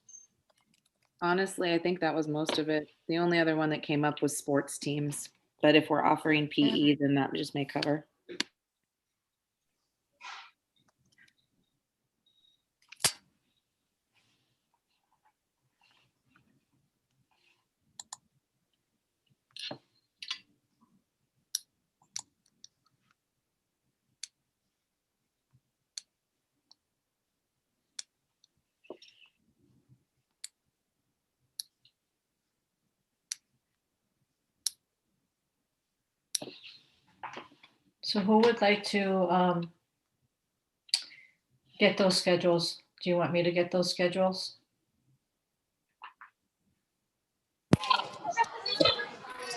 [SPEAKER 5] Honestly, I think that was most of it. The only other one that came up was sports teams. But if we're offering PE, then that just may cover.
[SPEAKER 1] So who would like to get those schedules? Do you want me to get those schedules?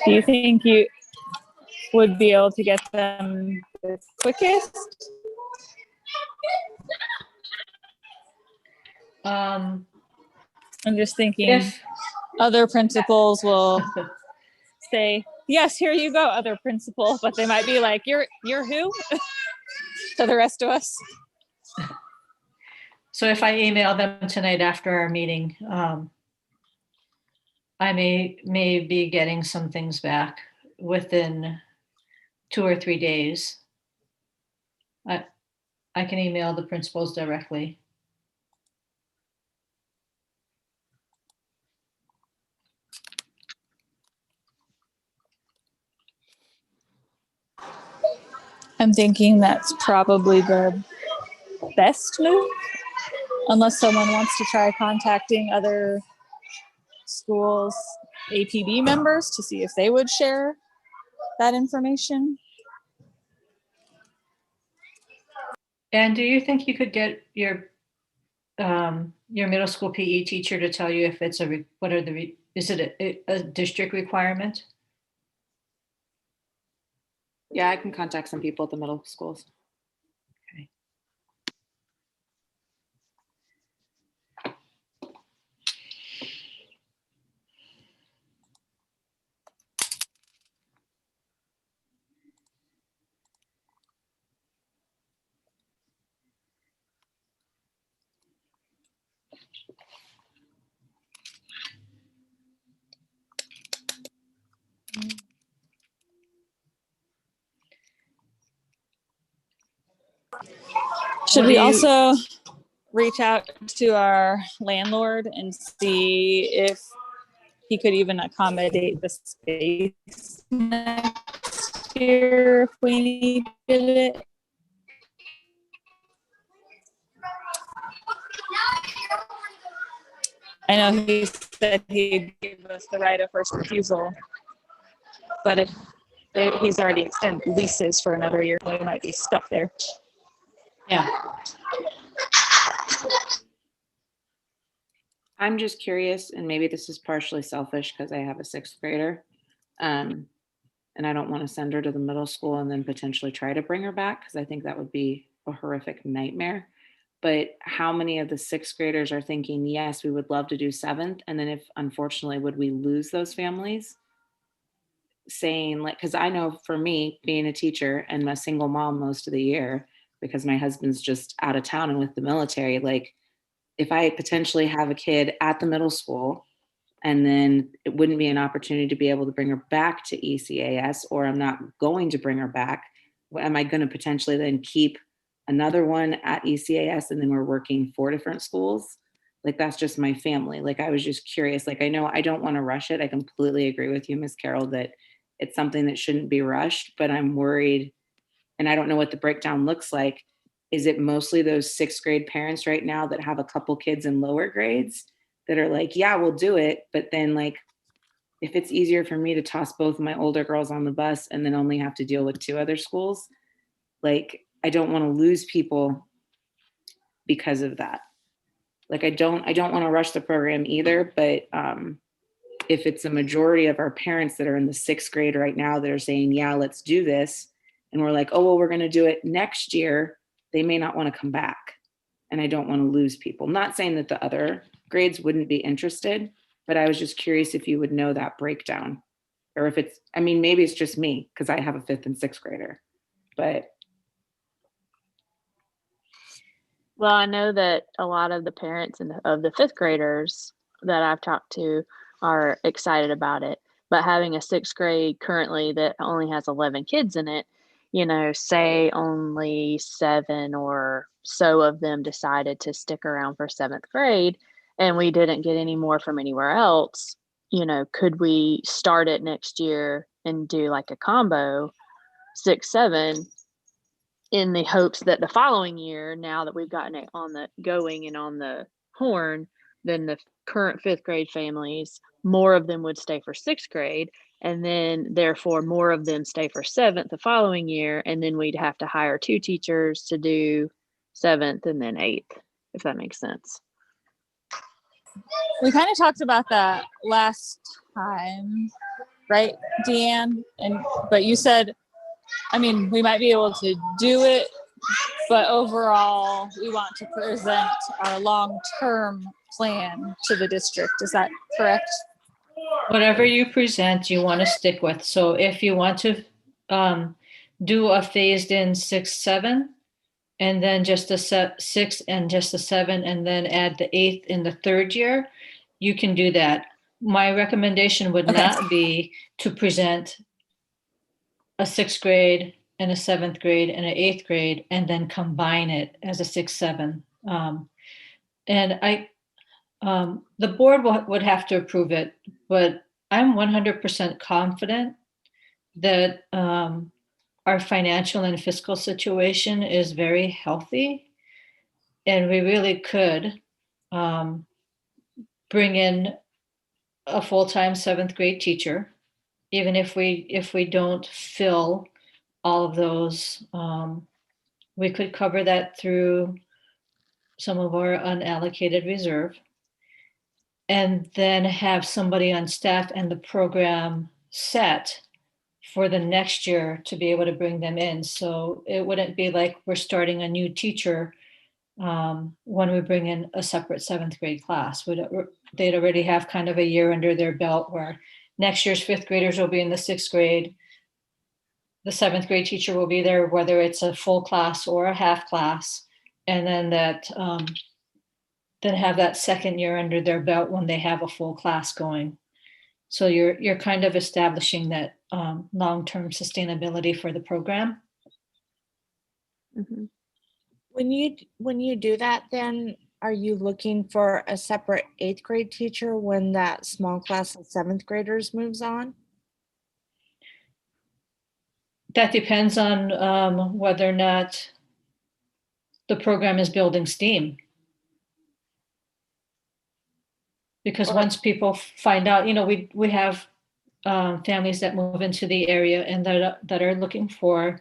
[SPEAKER 2] Do you think you would be able to get them the quickest?
[SPEAKER 1] Um,
[SPEAKER 2] I'm just thinking
[SPEAKER 1] if,
[SPEAKER 2] other principals will say, yes, here you go, other principal, but they might be like, you're who? To the rest of us.
[SPEAKER 1] so if I email them tonight after our meeting, I may be getting some things back within 2 or 3 days. I can email the principals directly.
[SPEAKER 2] I'm thinking that's probably the best move, unless someone wants to try contacting other schools' APB members to see if they would share that information.
[SPEAKER 1] And do you think you could get your middle school PE teacher to tell you if it's is it a district requirement?
[SPEAKER 5] Yeah, I can contact some people at the middle schools.
[SPEAKER 1] Okay.
[SPEAKER 2] Should we also reach out to our landlord and see if he could even accommodate the space next year if we needed it? I know he said he'd give us the right of first refusal, but if he's already extended leases for another year, we might be stuck there.
[SPEAKER 1] Yeah.
[SPEAKER 5] I'm just curious, and maybe this is partially selfish because I have a sixth grader. And I don't want to send her to the middle school and then potentially try to bring her back because I think that would be a horrific nightmare. But how many of the sixth graders are thinking, yes, we would love to do seventh? And then if unfortunately, would we lose those families? Saying like, because I know for me being a teacher and a single mom most of the year, because my husband's just out of town and with the military, like if I potentially have a kid at the middle school and then it wouldn't be an opportunity to be able to bring her back to ECAS, or I'm not going to bring her back, am I going to potentially then keep another one at ECAS and then we're working 4 different schools? Like that's just my family. Like I was just curious. Like I know I don't want to rush it. I completely agree with you, Miss Carol, that it's something that shouldn't be rushed, but I'm worried and I don't know what the breakdown looks like. Is it mostly those sixth grade parents right now that have a couple kids in lower grades that are like, yeah, we'll do it. But then like, if it's easier for me to toss both of my older girls on the bus and then only have to deal with 2 other schools, like I don't want to lose people because of that. Like I don't want to rush the program either, but if it's a majority of our parents that are in the sixth grade right now that are saying, yeah, let's do this, and we're like, oh, well, we're going to do it next year, they may not want to come back. And I don't want to lose people. Not saying that the other grades wouldn't be interested, but I was just curious if you would know that breakdown. Or if it's, I mean, maybe it's just me because I have a 5th and 6th grader, but.
[SPEAKER 3] Well, I know that a lot of the parents of the 5th graders that I've talked to are excited about it. But having a 6th grade currently that only has 11 kids in it, you know, say only 7 or so of them decided to stick around for 7th grade and we didn't get any more from anywhere else, you know, could we start it next year and do like a combo 6, 7 in the hopes that the following year, now that we've gotten it on the going and on the horn, then the current 5th grade families, more of them would stay for 6th grade. And then therefore more of them stay for 7th the following year. And then we'd have to hire 2 teachers to do 7th, and then 8th, if that makes sense.
[SPEAKER 2] We kind of talked about that last time, right, Deanne? But you said, I mean, we might be able to do it, but overall, we want to present our long-term plan to the district. Is that correct?
[SPEAKER 1] Whatever you present, you want to stick with. So if you want to do a phased in 6, 7, and then just a 6 and just a 7, and then add the 8th in the 3rd year, you can do that. My recommendation would
[SPEAKER 2] Okay.
[SPEAKER 1] not be to present a 6th grade and a 7th grade and an 8th grade and then combine it as a 6, 7. And the board would have to approve it, but I'm 100% confident that our financial and fiscal situation is very healthy, and we really could bring in a full-time 7th grade teacher, even if we don't fill all of those. We could cover that through some of our unallocated reserve, and then have somebody on staff and the program set for the next year to be able to bring them in. So it wouldn't be like we're starting a new teacher when we bring in a separate 7th grade class. They'd already have kind of a year under their belt where next year's 5th graders will be in the 6th grade. The 7th grade teacher will be there, whether it's a full class or a half class. And then then have that second year under their belt when they have a full class going. So you're kind of establishing that long-term sustainability for the program.
[SPEAKER 3] Mm-hmm.
[SPEAKER 6] When you do that, then are you looking for a separate 8th grade teacher when that small class of 7th graders moves on?
[SPEAKER 1] That depends on whether or not the program is building steam. Because once people find out, we have families that move into the area and that are looking for,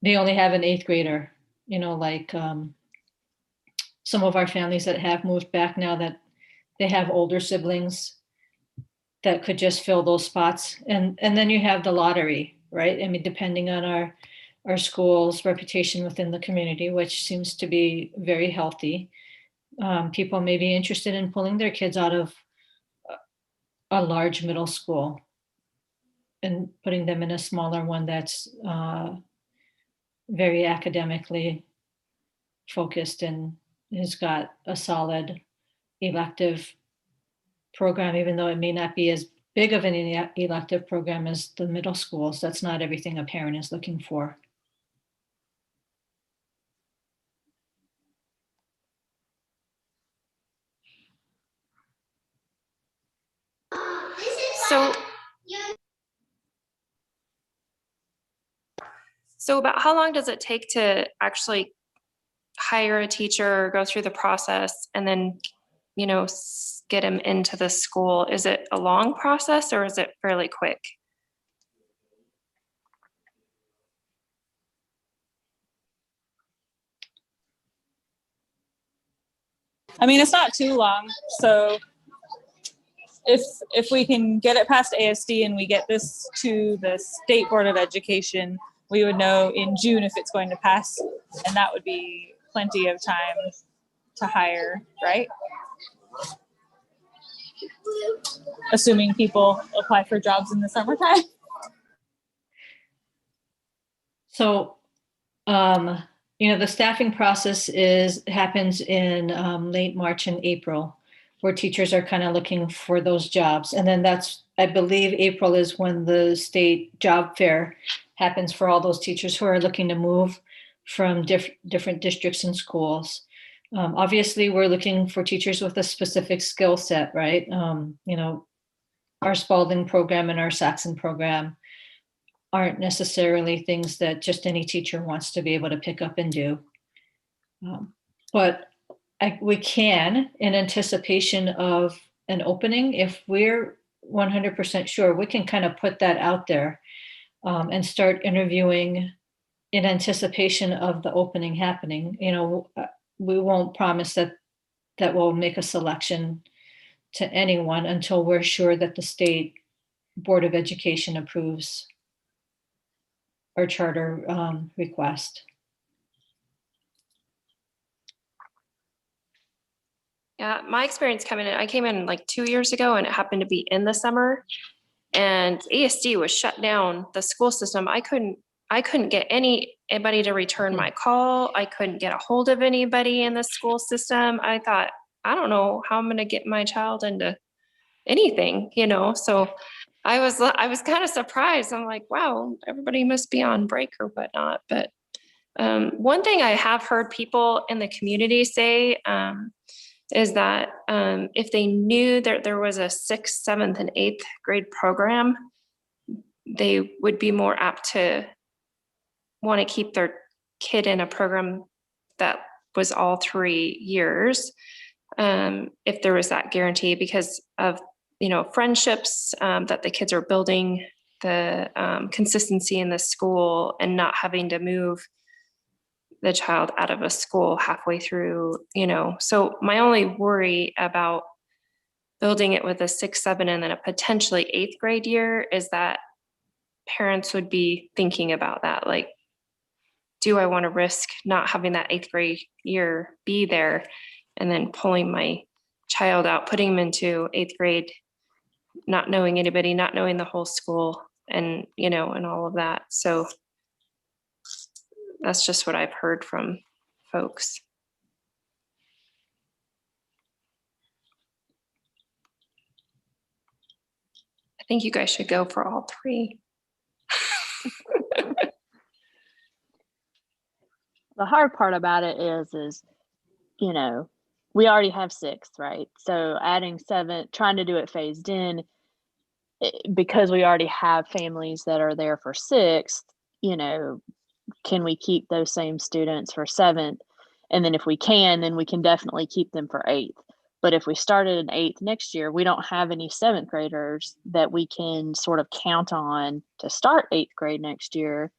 [SPEAKER 1] they only have an 8th grader, like some of our families that have moved back now, that they have older siblings that could just fill those spots. And then you have the lottery, right? I mean, depending on our school's reputation within the community, which seems to be very healthy. People may be interested in pulling their kids out of a large middle school and putting them in a smaller one that's very academically focused and has got a solid elective program, even though it may not be as big of an elective program as the middle schools. That's not everything a parent is looking for.
[SPEAKER 4] So about how long does it take to actually hire a teacher, go through the process, and then, get him into the school? Is it a long process or is it fairly quick?
[SPEAKER 2] I mean, it's not too long. So if we can get it past ASD and we get this to the State Board of Education, we would know in June if it's going to pass, and that would be plenty of time to hire, right? Assuming people apply for jobs in the summertime.
[SPEAKER 1] So, the staffing process happens in late March and April, where teachers are kind of looking for those jobs. And then I believe April is when the state job fair happens for all those teachers who are looking to move from different districts and schools. Obviously, we're looking for teachers with a specific skill set, right? Our Spalding program and our Saxon program aren't necessarily things that just any teacher wants to be able to pick up and do. But we can, in anticipation of an opening, if we're 100% sure, we can kind of put that out there and start interviewing in anticipation of the opening happening. We won't promise that we'll make a selection to anyone until we're sure that the state Board of Education approves our charter request.
[SPEAKER 4] Yeah, my experience coming in, I came in like 2 years ago and it happened to be in the summer. And ASD was shut down, the school system. I couldn't get anybody to return my call. I couldn't get a hold of anybody in the school system. I thought, I don't know how I'm gonna get my child into anything, So I was kind of surprised. I'm like, wow, everybody must be on break or whatnot. But one thing I have heard people in the community say is that if they knew that there was a 6th, 7th, and 8th grade program, they would be more apt to want to keep their kid in a program that was all 3 years, if there was that guarantee, because of friendships that the kids are building, the consistency in the school, and not having to move the child out of a school halfway through. So my only worry about building it with a 6, 7, and then a potentially 8th grade year is that parents would be thinking about that. Like, do I want to risk not having that 8th grade year be there and then pulling my child out, putting him into 8th grade, not knowing anybody, not knowing the whole school, and and all of that. So that's just what I've heard from folks. I think you guys should go for all 3.
[SPEAKER 3] The hard part about it is, we already have 6th, right? So adding 7th, trying to do it phased in, because we already have families that are there for 6th, can we keep those same students for 7th? And then if we can, then we can definitely keep them for 8th. But if we started an 8th next year, we don't have any 7th graders that we can sort of count on to start 8th grade next year.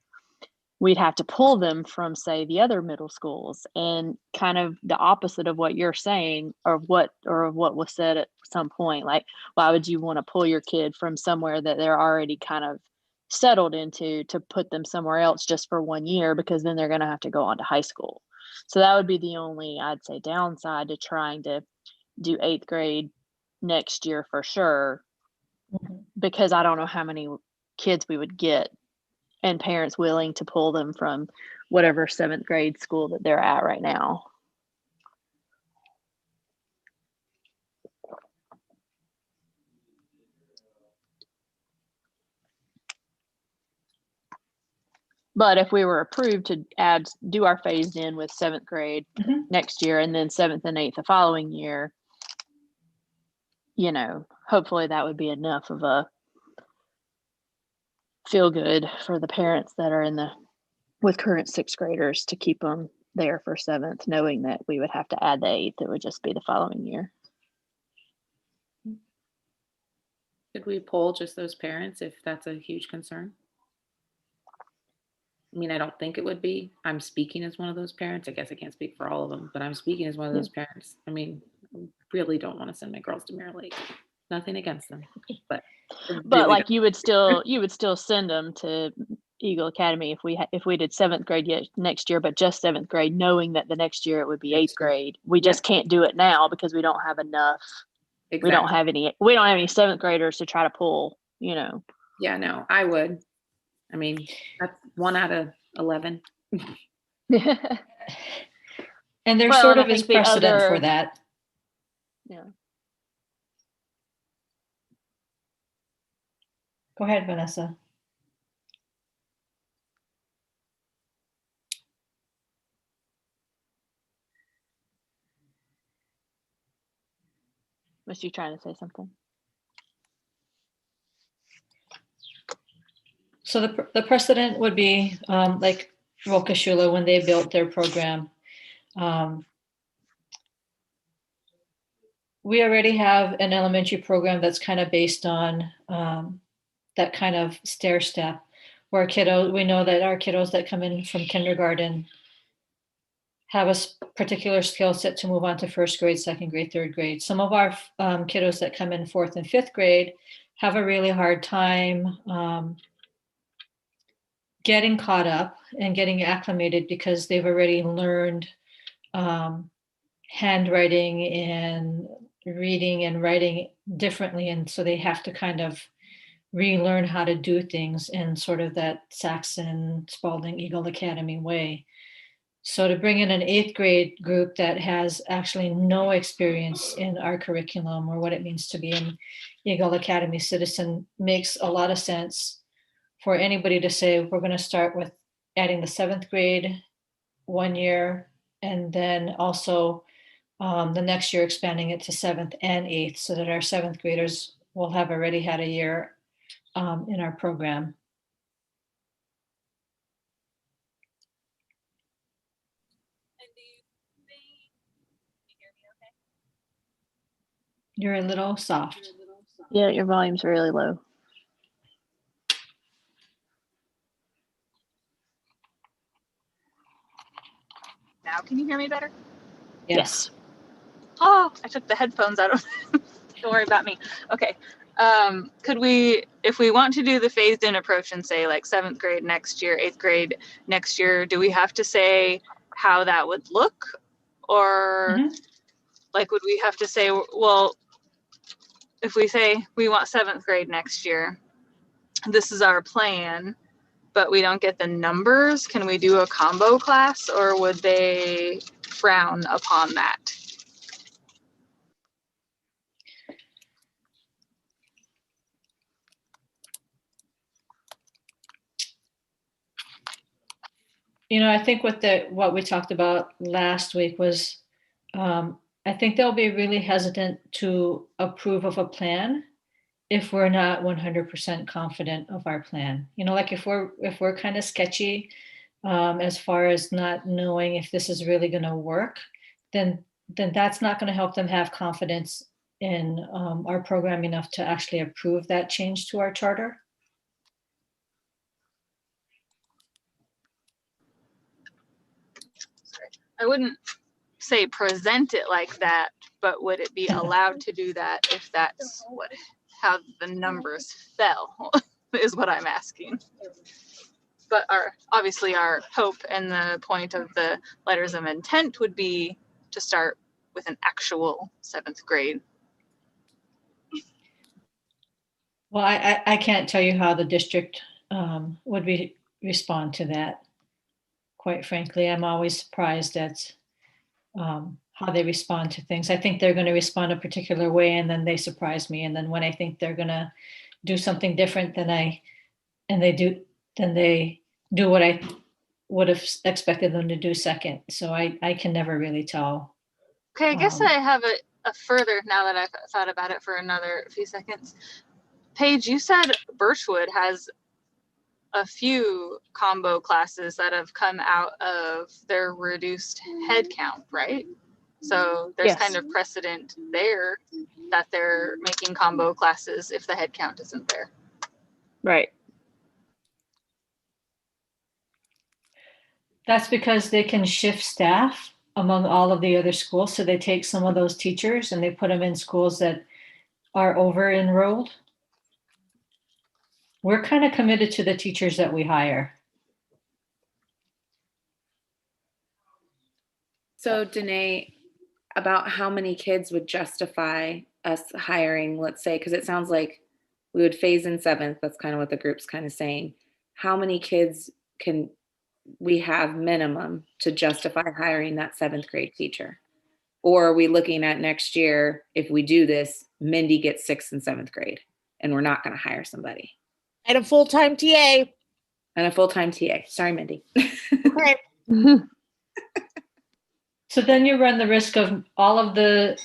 [SPEAKER 3] We'd have to pull them from, say, the other middle schools, and kind of the opposite of what you're saying, or what was said at some point. Like, why would you want to pull your kid from somewhere that they're already kind of settled into to put them somewhere else just for 1 year, because then they're going to have to go on to high school. So that would be the only, I'd say, downside to trying to do 8th grade next year for sure, because I don't know how many kids we would get and parents willing to pull them from whatever 7th grade school that they're at right now. But if we were approved to do our phased in with 7th grade next year, and then 7th and 8th the following year, hopefully that would be enough of a feel good for the parents that are with current 6th graders to keep them there for 7th, knowing that we would have to add the 8th. It would just be the following year.
[SPEAKER 5] Could we poll just those parents if that's a huge concern? I mean, I don't think it would be. I'm speaking as one of those parents. I guess I can't speak for all of them, but I'm speaking as one of those parents. I mean, I really don't want to send my girls to Mirror Lake. Nothing against them, but
[SPEAKER 3] really like you would still send them to Eagle Academy if we did 7th grade next year, but just 7th grade, knowing that the next year it would be 8th grade. We just can't do it now because we don't have enough. Exactly. We don't have any 7th graders to try to pull.
[SPEAKER 5] Yeah, no, I would. I mean, that's 1 out of 11.
[SPEAKER 1] And there sort of is precedent for that.
[SPEAKER 3] Yeah.
[SPEAKER 1] Go ahead, Vanessa.
[SPEAKER 3] Was you trying to say something?
[SPEAKER 1] So the precedent would be like Roca Shula when they built their program. We already have an elementary program that's kind of based on that kind of stair step. where we know that our kiddos that come in from kindergarten have a particular skill set to move on to first grade, second grade, third grade. Some of our kiddos that come in fourth and fifth grade have a really hard time getting caught up and getting acclimated because they've already learned handwriting and reading and writing differently. And so they have to kind of relearn how to do things in sort of that Saxon, Spalding, Eagle Academy way. So to bring in an eighth grade group that has actually no experience in our curriculum or what it means to be an Eagle Academy citizen makes a lot of sense for anybody to say, we're going to start with adding the seventh grade 1 year, and then also the next year expanding it to seventh and eighth so that our seventh graders will have already had a year in our program. You're a little soft.
[SPEAKER 3] Yeah, your volume's really low.
[SPEAKER 2] Now, can you hear me better?
[SPEAKER 3] Yes.
[SPEAKER 2] Oh, I took the headphones out of. Don't worry about me. Okay. Could we, if we want to do the phased in approach and say like seventh grade next year, eighth grade next year, do we have to say how that would look? Or like, would we have to say, well, if we say we want seventh grade next year, this is our plan, but we don't get the numbers, can we do a combo class, or would they frown upon that?
[SPEAKER 1] You know, I think what we talked about last week was, I think they'll be really hesitant to approve of a plan if we're not 100% confident of our plan. You know, like if we're kind of sketchy as far as not knowing if this is really going to work, then that's not going to help them have confidence in our program enough to actually approve that change to our charter.
[SPEAKER 2] I wouldn't say present it like that, but would it be allowed to do that if that's how the numbers fell is what I'm asking. But obviously our hope and the point of the letters of intent would be to start with an actual seventh grade.
[SPEAKER 1] Well, I can't tell you how the district would respond to that. Quite frankly, I'm always surprised at how they respond to things. I think they're going to respond a particular way, and then they surprise me. And then when I think they're going to do something different, then they do what I would have expected them to do second. So I can never really tell.
[SPEAKER 2] Okay, I guess I have a further, now that I've thought about it for another few seconds. Paige, you said Birchwood has a few combo classes that have come out of their reduced head count, right? So there's kind of precedent there that they're making combo classes if the head count isn't there.
[SPEAKER 3] Right.
[SPEAKER 1] That's because they can shift staff among all of the other schools. So they take some of those teachers and they put them in schools that are over enrolled. We're kind of committed to the teachers that we hire.
[SPEAKER 5] So Danae, about how many kids would justify us hiring, let's say, because it sounds like we would phase in seventh. That's kind of what the group's kind of saying. How many kids can we have minimum to justify hiring that seventh grade teacher? Or are we looking at next year, if we do this, Mindy gets sixth and seventh grade and we're not going to hire somebody?
[SPEAKER 6] And a full-time TA.
[SPEAKER 5] And a full-time TA. Sorry, Mindy.
[SPEAKER 6] Okay.
[SPEAKER 1] So then you run the risk of all of the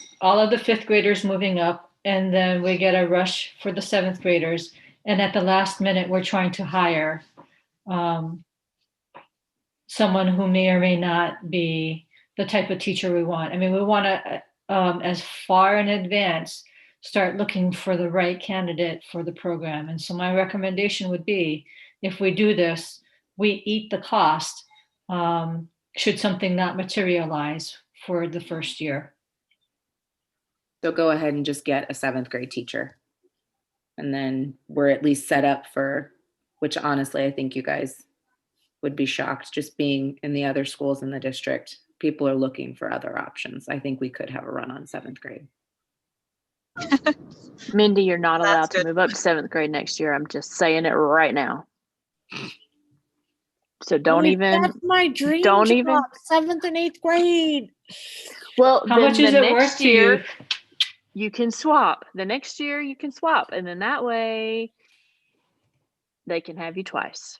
[SPEAKER 1] fifth graders moving up, and then we get a rush for the seventh graders. And at the last minute, we're trying to hire someone who may or may not be the type of teacher we want. I mean, we want to, as far in advance, start looking for the right candidate for the program. And so my recommendation would be if we do this, we eat the cost, should something not materialize for the first year.
[SPEAKER 5] So go ahead and just get a 7th grade teacher. And then we're at least set up for, which honestly, I think you guys would be shocked just being in the other schools in the district. People are looking for other options. I think we could have a run on 7th grade.
[SPEAKER 3] Mindy, you're not
[SPEAKER 2] That's
[SPEAKER 3] allowed to
[SPEAKER 2] good.
[SPEAKER 3] move up to 7th grade next year. I'm just saying it right now. So don't
[SPEAKER 6] Wait,
[SPEAKER 3] even.
[SPEAKER 6] That's my dream
[SPEAKER 3] don't
[SPEAKER 6] job,
[SPEAKER 3] even-
[SPEAKER 6] 7th and 8th grade.
[SPEAKER 3] Well,
[SPEAKER 1] How
[SPEAKER 3] then
[SPEAKER 1] much is
[SPEAKER 3] the
[SPEAKER 1] it
[SPEAKER 3] next
[SPEAKER 1] worth to
[SPEAKER 3] year,
[SPEAKER 1] you?
[SPEAKER 3] you can swap. The next year you can swap, and then that way they can have you twice.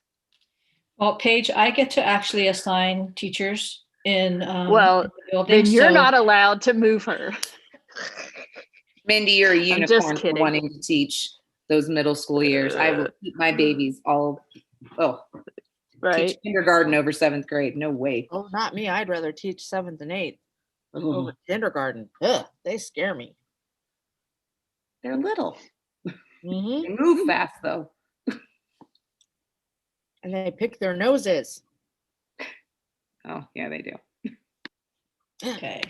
[SPEAKER 1] Well, Paige, I get to actually assign teachers in
[SPEAKER 3] Well,
[SPEAKER 1] the building.
[SPEAKER 3] Then you're
[SPEAKER 1] so
[SPEAKER 3] not allowed to move her.
[SPEAKER 5] Mindy, you're a
[SPEAKER 3] I'm just
[SPEAKER 5] unicorn for
[SPEAKER 3] kidding.
[SPEAKER 5] wanting to teach those middle school years. I will keep my babies all,
[SPEAKER 3] Right?
[SPEAKER 5] teach kindergarten over 7th grade. No way.
[SPEAKER 6] Oh, not me. I'd rather teach 7th and 8th over
[SPEAKER 5] Ugh,
[SPEAKER 6] kindergarten. Ugh, they scare me.
[SPEAKER 5] they're little.
[SPEAKER 6] Hmm.
[SPEAKER 5] They move fast though.
[SPEAKER 6] And they pick their noses.
[SPEAKER 5] Oh, yeah, they do.
[SPEAKER 1] okay.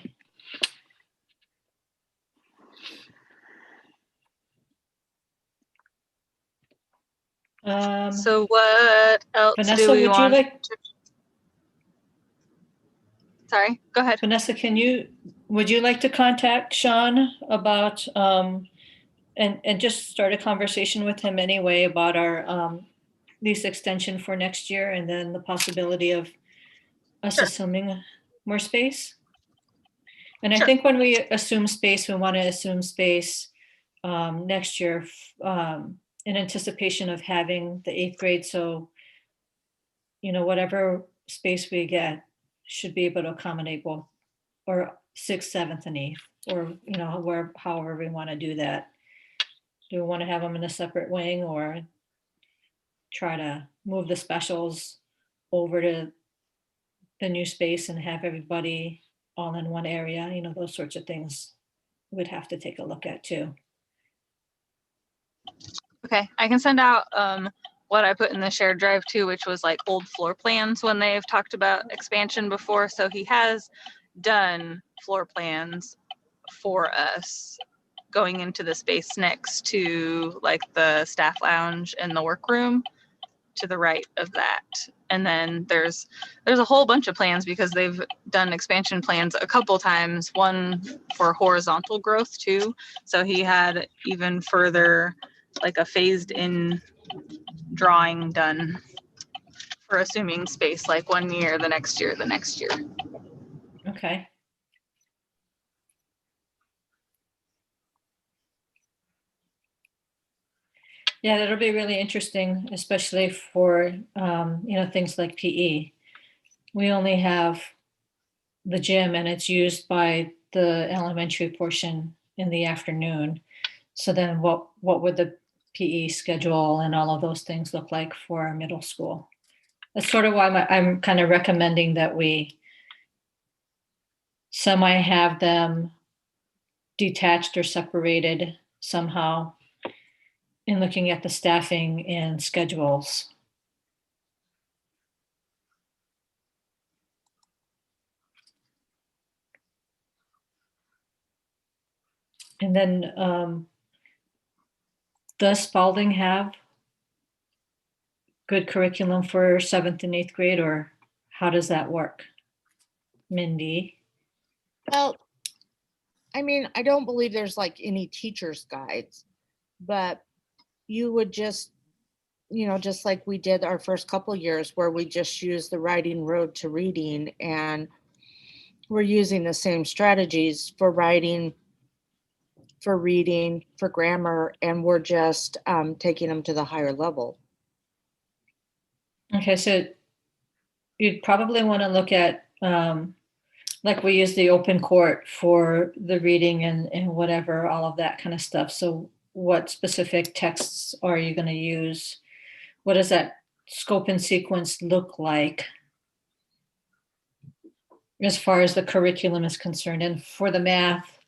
[SPEAKER 2] So what else
[SPEAKER 1] Vanessa,
[SPEAKER 2] do we
[SPEAKER 1] would you
[SPEAKER 2] want?
[SPEAKER 1] like?
[SPEAKER 2] Sorry, go ahead.
[SPEAKER 1] Vanessa, would you like to contact Sean about, and just start a conversation with him anyway about our lease extension for next year and then the possibility of us
[SPEAKER 2] Sure.
[SPEAKER 1] assuming more space? And I
[SPEAKER 2] Sure.
[SPEAKER 1] think when we assume space, we want to assume space next year in anticipation of having the 8th grade. So, whatever space we get should be able to accommodate both, or 6th, 7th, and 8th, or, however we want to do that. Do we want to have them in a separate wing or try to move the specials over to the new space and have everybody all in one area? Those sorts of things we'd have to take a look at too.
[SPEAKER 2] Okay, I can send out what I put in the shared drive too, which was like old floor plans when they've talked about expansion before. So he has done floor plans for us going into the space next to like the staff lounge and the workroom to the right of that. And then there's a whole bunch of plans because they've done expansion plans a couple times, one for horizontal growth too. So he had even further like a phased in drawing done for assuming space, like 1 year, the next year, the next year.
[SPEAKER 1] Okay. Yeah, that'll be really interesting, especially for, things like PE. We only have the gym and it's used by the elementary portion in the afternoon. So then what would the PE schedule and all of those things look like for our middle school? That's sort of why I'm kind of recommending that we have them detached or separated somehow in looking at the staffing and schedules. And then does Spalding have good curriculum for 7th and 8th grade, or how does that work? Mindy?
[SPEAKER 6] Well, I mean, I don't believe there's like any teacher's guides, but you would just, just like we did our first couple years where we just used the writing road to reading, and we're using the same strategies for writing, for reading, for grammar, and we're just taking them to the higher level.
[SPEAKER 1] Okay, so you'd probably want to look at, like we use the open court for the reading and whatever, all of that kind of stuff. So what specific texts are you going to use? What does that scope and sequence look like as far as the curriculum is concerned? And for the math,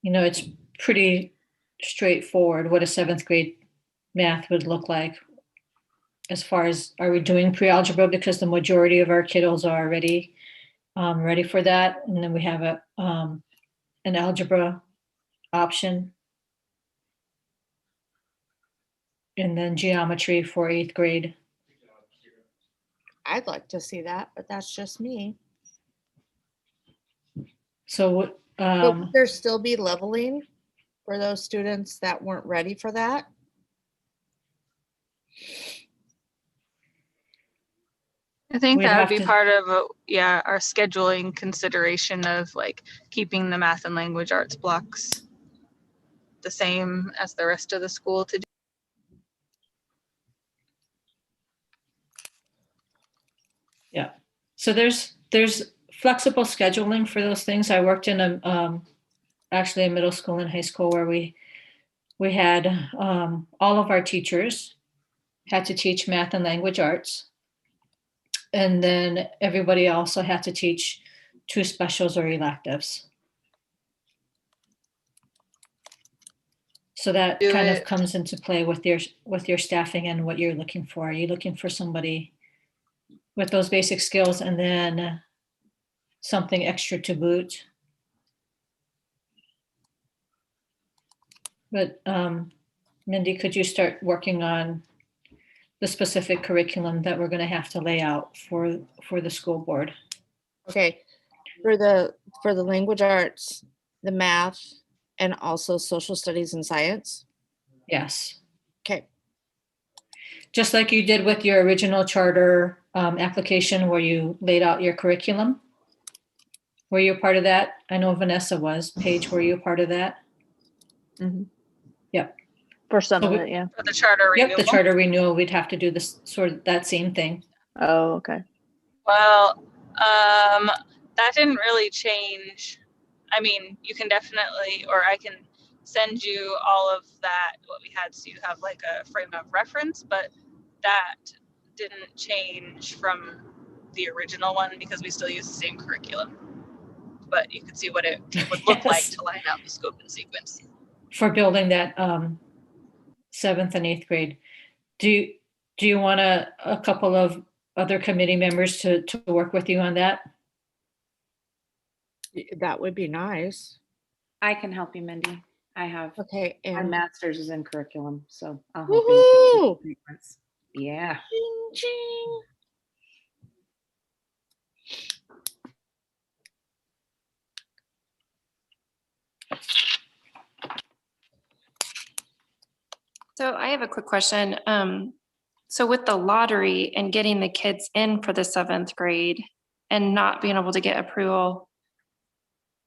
[SPEAKER 1] it's pretty straightforward what a 7th grade math would look like. as far as, are we doing pre-algebra? Because the majority of our kiddos are already ready for that. And then we have an algebra option. And then geometry for 8th grade.
[SPEAKER 6] I'd like to see that, but that's just me.
[SPEAKER 1] So,
[SPEAKER 6] But would there still be leveling for those students that weren't ready for that?
[SPEAKER 2] I think
[SPEAKER 1] We'd
[SPEAKER 2] that
[SPEAKER 1] have
[SPEAKER 2] would be
[SPEAKER 1] to-
[SPEAKER 2] part of, our scheduling consideration of like keeping the math and language arts blocks the same as the rest of the school to do.
[SPEAKER 1] yeah. So there's flexible scheduling for those things. I worked in actually a middle school and high school where we had all of our teachers had to teach math and language arts. And then everybody also had to teach 2 specials or electives. So that
[SPEAKER 2] Do
[SPEAKER 1] kind of
[SPEAKER 2] it.
[SPEAKER 1] comes into play with your staffing and what you're looking for. Are you looking for somebody with those basic skills and then something extra to boot? But Mindy, could you start working on the specific curriculum that we're going to have to lay out for the school board?
[SPEAKER 6] Okay, for the language arts, the math, and also social studies and science.
[SPEAKER 1] Yes.
[SPEAKER 6] Okay,
[SPEAKER 1] Just like you did with your original charter application where you laid out your curriculum. Were you a part of that? I know Vanessa was. Paige, were you a part of that?
[SPEAKER 3] Mhm.
[SPEAKER 1] Yep.
[SPEAKER 3] For some
[SPEAKER 1] So
[SPEAKER 3] of
[SPEAKER 1] we-
[SPEAKER 3] it, yeah.
[SPEAKER 2] For the charter
[SPEAKER 1] Yep,
[SPEAKER 2] renewal.
[SPEAKER 1] the charter renewal, we'd have to do this sort of that same thing.
[SPEAKER 3] Oh, okay.
[SPEAKER 2] Well, that didn't really change. I mean, you can definitely, or I can send you all of that, what we had, so you have like a frame of reference, but that didn't change from the original one because we still use the same curriculum. But you could see what it would look like
[SPEAKER 1] Yes.
[SPEAKER 2] to line out the scope and sequence.
[SPEAKER 1] For building that 7th and 8th grade. Do you want a couple of other committee members to work with you on that?
[SPEAKER 6] that would be nice.
[SPEAKER 5] I can help you, Mindy. I have,
[SPEAKER 6] Okay,
[SPEAKER 5] my
[SPEAKER 6] and
[SPEAKER 5] master's is in curriculum, so I'll help you.
[SPEAKER 6] woohoo!
[SPEAKER 5] Yeah.
[SPEAKER 6] Ching, ching.
[SPEAKER 4] So I have a quick question. So with the lottery and getting the kids in for the 7th grade and not being able to get approval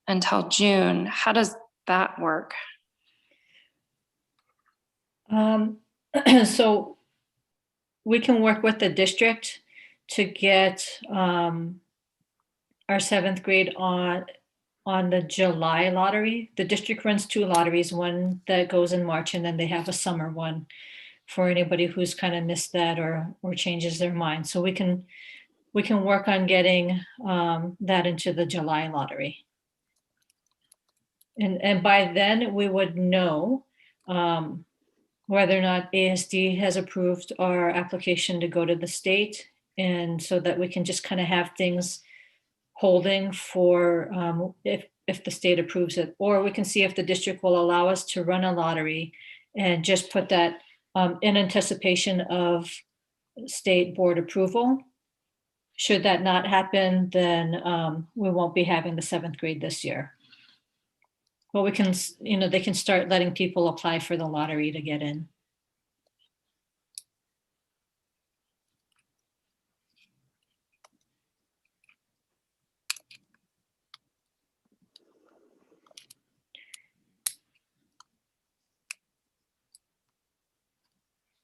[SPEAKER 4] until June, how does that work?
[SPEAKER 1] So we can work with the district to get our 7th grade on the July lottery. The district runs 2 lotteries, one that goes in March, and then they have a summer one for anybody who's kind of missed that or changes their mind. So we can work on getting that into the July lottery. And by then we would know whether or not ASD has approved our application to go to the state, and so that we can just kind of have things holding for if the state approves it, or we can see if the district will allow us to run a lottery and just put that in anticipation of state board approval. Should that not happen, then we won't be having the 7th grade this year. But we can, they can start letting people apply for the lottery to get in.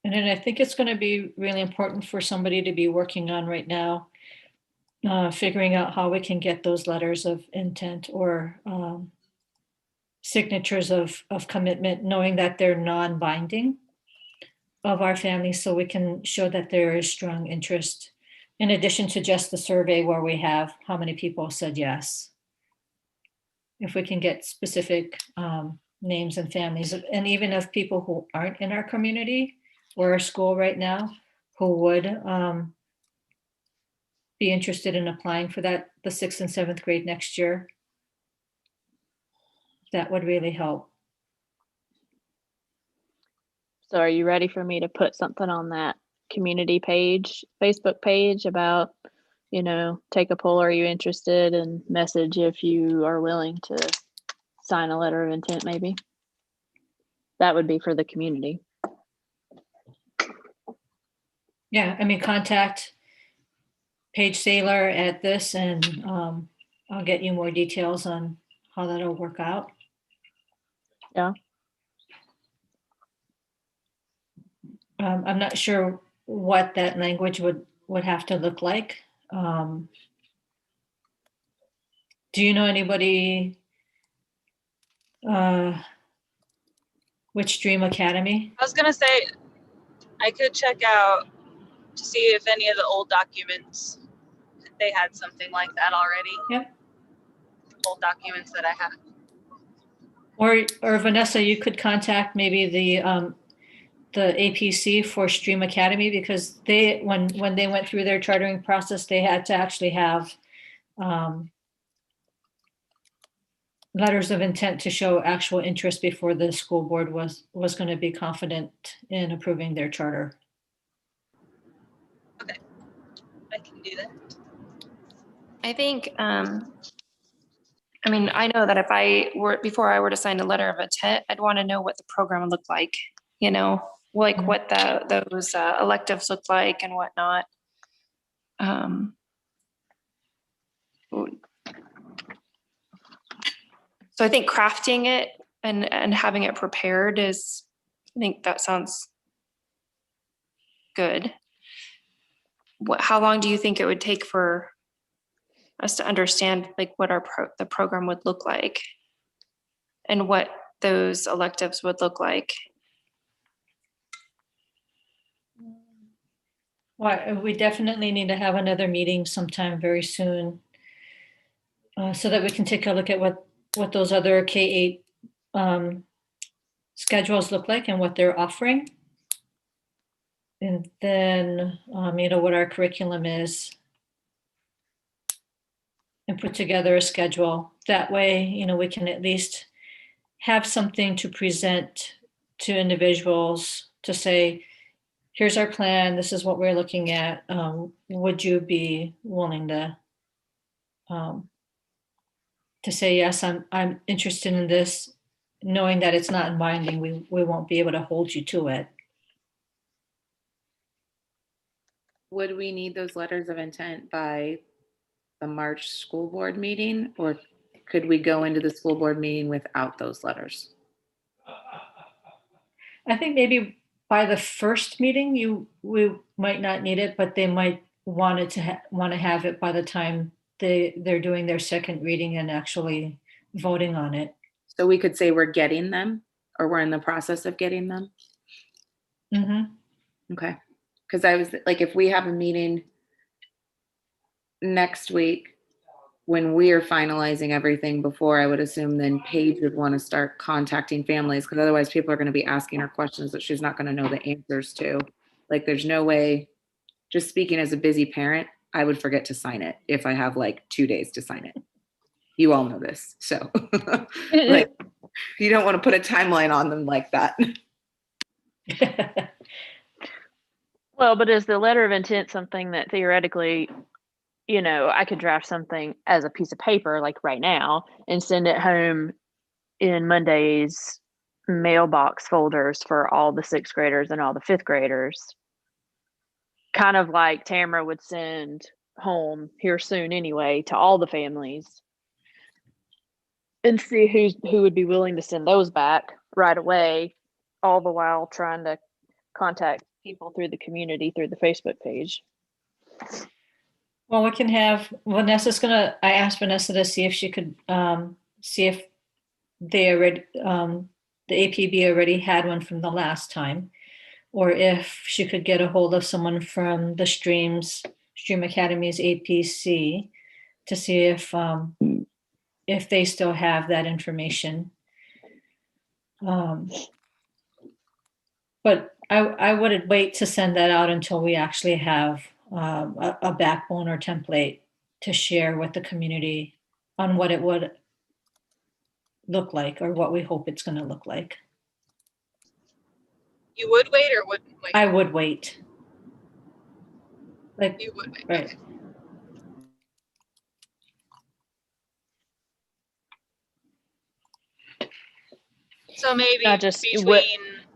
[SPEAKER 1] And then I think it's going to be really important for somebody to be working on right now, figuring out how we can get those letters of intent or signatures of commitment, knowing that they're non-binding of our families, so we can show that there is strong interest, in addition to just the survey where we have how many people said yes. If we can get specific names and families, and even of people who aren't in our community or our school right now, who would be interested in applying for that, the 6th and 7th grade next year. That would really help.
[SPEAKER 3] So are you ready for me to put something on that community page, Facebook page about, take a poll, are you interested, and message if you are willing to sign a letter of intent maybe? That would be for the community.
[SPEAKER 1] Yeah, I mean, contact Paige Saylor at this, and I'll get you more details on how that'll work out.
[SPEAKER 3] Yeah.
[SPEAKER 1] I'm not sure what that language would have to look like. Do you know anybody with Stream Academy?
[SPEAKER 2] I was gonna say, I could check out to see if any of the old documents, they had something like that already.
[SPEAKER 1] Yep.
[SPEAKER 2] Old documents that I have.
[SPEAKER 1] Or Vanessa, you could contact maybe the APC for Stream Academy, because they, when they went through their chartering process, they had to actually have letters of intent to show actual interest before the school board was going to be confident in approving their charter.
[SPEAKER 2] Okay, I can do that.
[SPEAKER 4] I think, I mean, I know that before I were to sign a letter of intent, I'd want to know what the program would look like, like
[SPEAKER 1] Mhm.
[SPEAKER 4] what those electives look like and whatnot. So I think crafting it and having it prepared I think that sounds good. How long do you think it would take for us to understand like what the program would look like and what those electives would look like?
[SPEAKER 1] Well, we definitely need to have another meeting sometime very soon, so that we can take a look at what those other K-8 schedules look like and what they're offering. And then, what our curriculum is, and put together a schedule. That way, we can at least have something to present to individuals to say, here's our plan, this is what we're looking at. Would you be willing to say, yes, I'm interested in this, knowing that it's not binding, we won't be able to hold you to it.
[SPEAKER 5] Would we need those letters of intent by the March school board meeting, or could we go into the school board meeting without those letters?
[SPEAKER 1] I think maybe by the first meeting, we might not need it, but they might want to have it by the time they're doing their second reading and actually voting on it.
[SPEAKER 5] So we could say we're getting them, or we're in the process of getting them.
[SPEAKER 1] Mm-hmm.
[SPEAKER 5] Okay. Because I was like, if we have a meeting next week when we are finalizing everything before, I would assume then Paige would want to start contacting families, because otherwise people are going to be asking her questions that she's not going to know the answers to. Like, there's no way, just speaking as a busy parent, I would forget to sign it if I have like 2 days to sign it. You all know this. So like, you don't want to put a timeline on them like that.
[SPEAKER 3] Well, but is the letter of intent something that theoretically, I could draft something as a piece of paper like right now and send it home in Monday's mailbox folders for all the 6th graders and all the 5th graders, kind of like Tamara would send home here soon anyway to all the families, and see who would be willing to send those back right away, all the while trying to contact people through the community through the Facebook page.
[SPEAKER 1] Well, we can have I asked Vanessa to see if she could see if they already the APB already had one from the last time, or if she could get a hold of someone from the Stream Academy's APC to see if they still have that information. But I wouldn't wait to send that out until we actually have a backbone or template to share with the community on what it would look like or what we hope it's going to look like.
[SPEAKER 2] You would wait or wouldn't wait?
[SPEAKER 1] I would wait. Like,
[SPEAKER 2] You would wait.
[SPEAKER 1] right.
[SPEAKER 2] Okay. So maybe
[SPEAKER 3] I just-
[SPEAKER 2] between
[SPEAKER 3] what-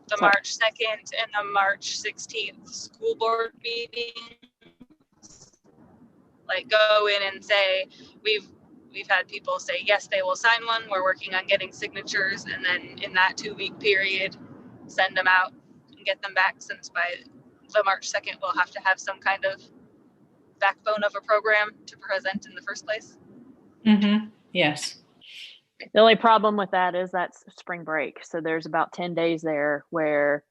[SPEAKER 2] the
[SPEAKER 3] sorry.
[SPEAKER 2] March 2nd and the March 16th school board meeting, like go in and say, we've had people say, yes, they will sign one. We're working on getting signatures. And then in that 2-week period, send them out and get them back, since by the March 2nd, we'll have to have some kind of backbone of a program to present in the first place.
[SPEAKER 1] Mm-hmm. Yes.
[SPEAKER 3] The only problem with that is that's spring break. So there's about 10 days there where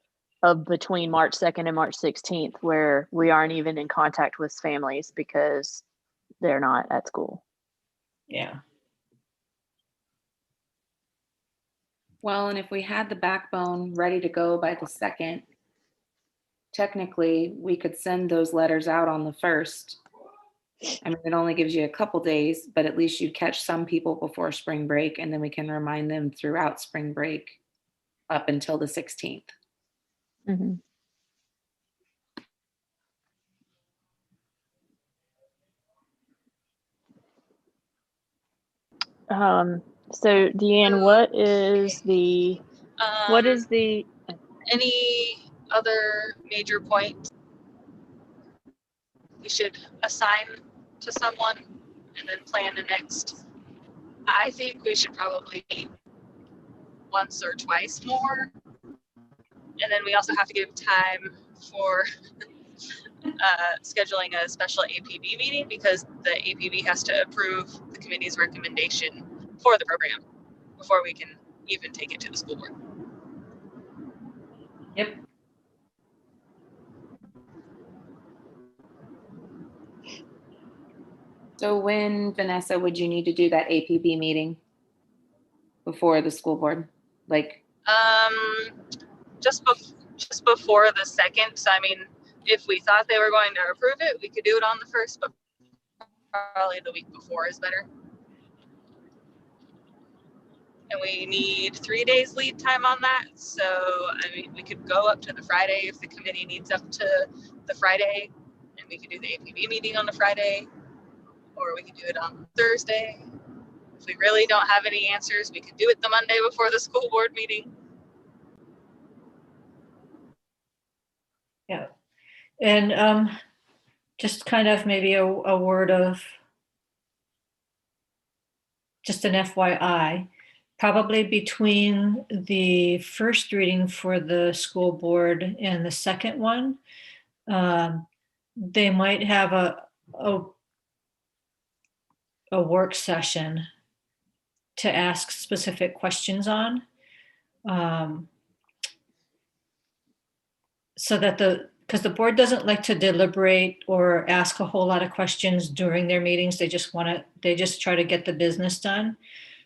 [SPEAKER 3] of between March 2nd and March 16th, where we aren't even in contact with families because they're not at school.
[SPEAKER 1] Yeah.
[SPEAKER 5] Well, and if we had the backbone ready to go by the 2nd, technically we could send those letters out on the 1st. I mean, it only gives you a couple days, but at least you'd catch some people before spring break, and then we can remind them throughout spring break up until the 16th.
[SPEAKER 3] Mm-hmm. So Deanne, what is the
[SPEAKER 2] Any other major point we should assign to someone and then plan the next? I think we should probably meet once or twice more. And then we also have to give time for scheduling a special APB meeting, because the APB has to approve the committee's recommendation for the program before we can even take it to the school board.
[SPEAKER 1] Yep.
[SPEAKER 5] So when, Vanessa, would you need to do that APB meeting before the school board? Like,
[SPEAKER 2] Just before the 2nd. So I mean, if we thought they were going to approve it, we could do it on the 1st, but probably the week before is better. And we need 3 days lead time on that. So I mean, we could go up to the Friday if the committee needs up to the Friday, and we could do the APB meeting on the Friday, or we could do it on Thursday. If we really don't have any answers, we could do it the Monday before the school board meeting.
[SPEAKER 1] Yeah. And just kind of maybe a word of just an FYI, probably between the first reading for the school board and the second one, they might have a work session to ask specific questions on. So that because the board doesn't like to deliberate or ask a whole lot of questions during their meetings. They just try to get the business done.